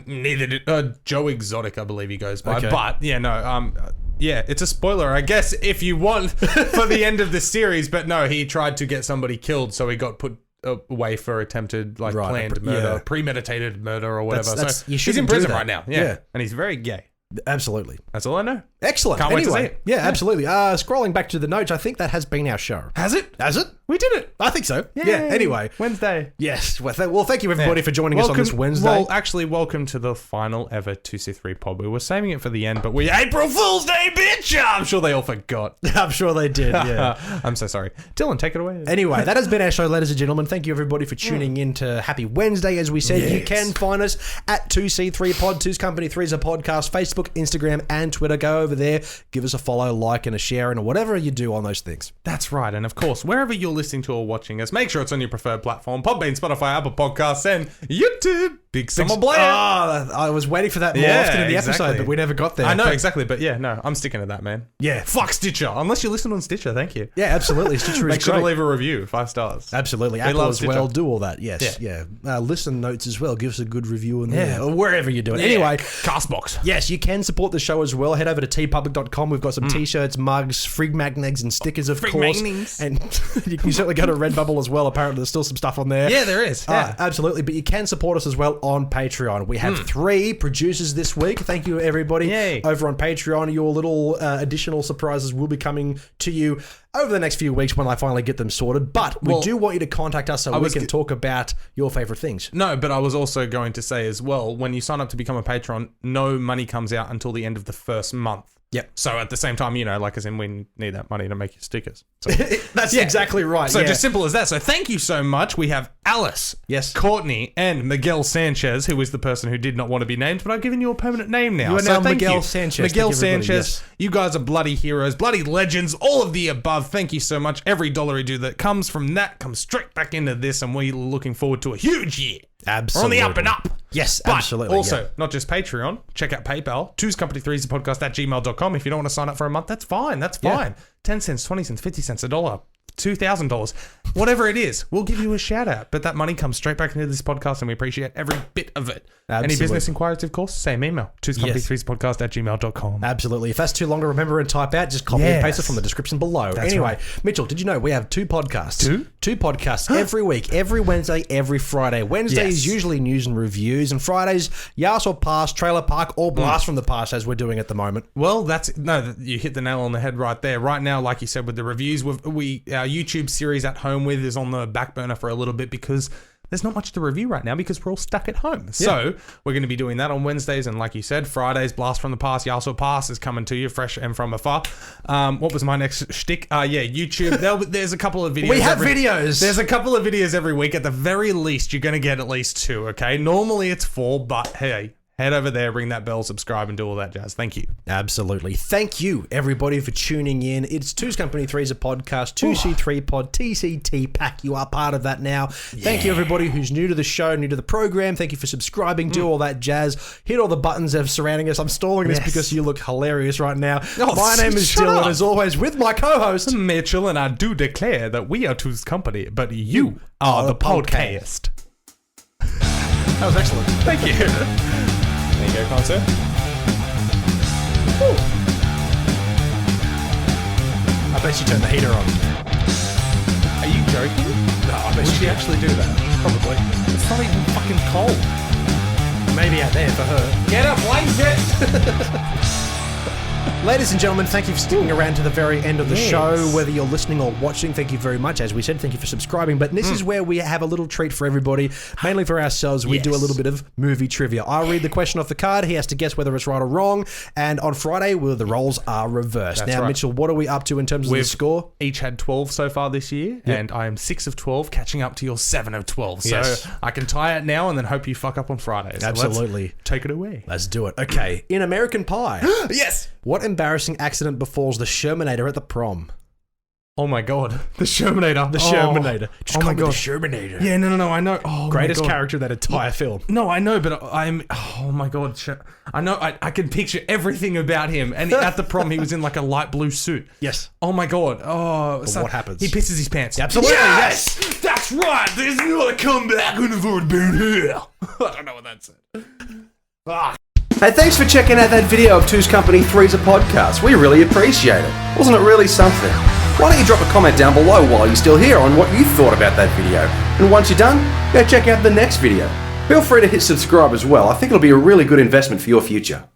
Speaker 2: Neither did Joe Exotic, I believe he goes by. Okay. But it's a spoiler, I guess, if you want for the end of the series. But no, he tried to get somebody killed, so he got put away for attempted planned murder, premeditated murder, or whatever. So he's in prison right now. Yeah, and he's very gay.
Speaker 1: Absolutely.
Speaker 2: That's all I know.
Speaker 1: Excellent.
Speaker 2: Can't wait to see it.
Speaker 1: Yeah, absolutely. Scrolling back to the notes, I think that has been our show.
Speaker 2: Has it?
Speaker 1: Has it?
Speaker 2: We did it.
Speaker 1: I think so.
Speaker 2: Yay.
Speaker 1: Yeah, anyway.
Speaker 2: Wednesday.
Speaker 1: Yes. Well, thank you everybody for joining us on this Wednesday.
Speaker 2: Well, actually, welcome to the final ever 2C3 pod. We were saving it for the end, but April Fool's Day, bitch! I'm sure they all forgot.
Speaker 1: I'm sure they did, yeah.
Speaker 2: I'm so sorry. Dylan, take it away.
Speaker 1: Anyway, that has been our show, ladies and gentlemen. Thank you everybody for tuning in to Happy Wednesday. As we said, you can find us at 2C3 Pod, 2's Company, 3's a podcast, Facebook, Instagram, and Twitter. Go over there, give us a follow, like, and a share, and whatever you do on those things.
Speaker 2: That's right. And of course, wherever you're listening to or watching us, make sure it's on your preferred platform: Podbean, Spotify, Apple Podcasts, and YouTube. Big Summer Blair.
Speaker 1: I was waiting for that more often in the episode, but we never got there.
Speaker 2: I know, exactly. But I'm sticking to that, man.
Speaker 1: Yeah.
Speaker 2: Fuck Stitcher. Unless you listen on Stitcher, thank you.
Speaker 1: Yeah, absolutely. Stitcher is
Speaker 2: Make sure to leave a review, 5 stars.
Speaker 1: Absolutely. Apple as well. Do all that. Yes. Yeah. Listen notes as well. Give us a good review in there. Or wherever you do it. Anyway.
Speaker 2: Castbox.
Speaker 1: Yes, you can support the show as well. Head over to tpublic.com. We've got some t-shirts, mugs, frig magnets, and stickers, of course. And you can certainly go to Redbubble as well. Apparently, there's still some stuff on there.
Speaker 2: Yeah, there is. Yeah.
Speaker 1: Absolutely. But you can support us as well on Patreon. We have 3 producers this week. Thank you, everybody.
Speaker 2: Yay.
Speaker 1: Over on Patreon, your little additional surprises will be coming to you over the next few weeks when I finally get them sorted. But we do want you to contact us so we can talk about your favourite things.
Speaker 2: No, but I was also going to say as well, when you sign up to become a patron, no money comes out until the end of the first month.
Speaker 1: Yep.
Speaker 2: So at the same time, as in we need that money to make your stickers. So,
Speaker 1: that's exactly right.
Speaker 2: So just simple as that. So thank you so much. We have Alice, Courtney, and Miguel Sanchez, who is the person who did not want to be named, but I've given you a permanent name now.
Speaker 1: You are now Miguel Sanchez.
Speaker 2: Miguel Sanchez. You guys are bloody heroes, bloody legends, all of the above. Thank you so much. Every dollar you do that comes from that comes straight back into this, and we're looking forward to a huge year.
Speaker 1: Absolutely.
Speaker 2: We're on the up and up.
Speaker 1: Yes,
Speaker 2: but
Speaker 1: absolutely.
Speaker 2: Also, not just Patreon. Check out PayPal. 2's Company 3's the podcast at gmail.com. If you don't want to sign up for a month, that's fine. That's fine. 10 cents, 20 cents, 50 cents, $1, $2,000, whatever it is, we'll give you a shout out. But that money comes straight back into this podcast, and we appreciate every bit of it. Absolutely. Any business inquiries, of course, same email: 2's Company 3's podcast at gmail.com.
Speaker 1: Absolutely. If that's too long to remember and type out, just copy and paste it from the description below. That's anyway, Mitchell, did you know we have 2 podcasts? Two podcasts every week, every Wednesday, every Friday. Wednesday is usually news and reviews, and Fridays, Yas or Past, Trailer Park, or Blast from the Past, as we're doing at the moment.
Speaker 2: Well, you hit the nail on the head right there. Right now, like you said, with the reviews, our YouTube series At Home With is on the back burner for a little bit because there's not much to review right now because we're all stuck at home. So we're going to be doing that on Wednesdays, and like you said, Fridays, Blast from the Past, Yas or Past is coming to you fresh and from afar. What was my next shtick? YouTube. There's a couple of videos.
Speaker 1: We have videos.
Speaker 2: There's a couple of videos every week. At the very least, you're going to get at least 2, okay? Normally it's 4, but hey, Head over there, ring that bell, subscribe, and do all that jazz. Thank you.
Speaker 1: Absolutely. Thank you, everybody, for tuning in. It's Two's Company, Three's a podcast, 2C3 Pod, TCT Pack. You are part of that now. Yeah. Thank you, everybody who's new to the show, new to the program. Thank you for subscribing. Do all that jazz. Hit all the buttons that are surrounding us. I'm stalling this because you look hilarious right now. My name is Dylan, as always, with my co-host,
Speaker 2: Mitchell, and I do declare that we are Two's Company, but you are the podcast.
Speaker 1: That was excellent.
Speaker 2: Thank you. There you go, kind sir.
Speaker 1: I bet you turned the heater on.
Speaker 2: Are you joking?
Speaker 1: No, I bet she actually do that. Probably.
Speaker 2: It's not even fucking cold.
Speaker 1: Maybe out there for her.
Speaker 2: Get up, blanket!
Speaker 1: Ladies and gentlemen, thank you for sticking around to the very end of the show. Whether you're listening or watching, thank you very much. As we said, thank you for subscribing. But this is where we have a little treat for everybody, mainly for ourselves. We do a little bit of movie trivia. I read the question off the card. He has to guess whether it's right or wrong. And on Friday, the roles are reversed. Now, Mitchell, what are we up to in terms of the score?
Speaker 2: Each had 12 so far this year, and I am 6 of 12, catching up to your 7 of 12. So I can tie it now and then hope you fuck up on Friday. So
Speaker 1: absolutely.
Speaker 2: Take it away.
Speaker 1: Let's do it. Okay. In American Pie.
Speaker 2: Yes.
Speaker 1: What embarrassing accident befalls the Shermanator at the prom?
Speaker 2: Oh my god. The Shermanator.
Speaker 1: The Shermanator.
Speaker 2: Just call me
Speaker 1: the
Speaker 2: the
Speaker 1: Shermanator.
Speaker 2: Yeah, no, I know. Oh,
Speaker 1: greatest character of that entire film.
Speaker 2: No, I know, but I'm... Oh my god. I know, I can picture everything about him. And at the prom, he was in like a light blue suit.
Speaker 1: Yes.
Speaker 2: Oh my god. Oh,
Speaker 1: so what happens?
Speaker 2: He pisses his pants.
Speaker 1: Absolutely.
Speaker 2: Yes! That's right. There's not a comeback when I've already been here. I don't know what that said.
Speaker 1: Ah. Hey, thanks for checking out that video of Two's Company, Three's a Podcast. We really appreciate it. Wasn't it really something? Why don't you drop a comment down below while you're still here on what you thought about that video. And once you're done, go check out the next video. Feel free to hit subscribe as well. I think it'll be a really good investment for your future.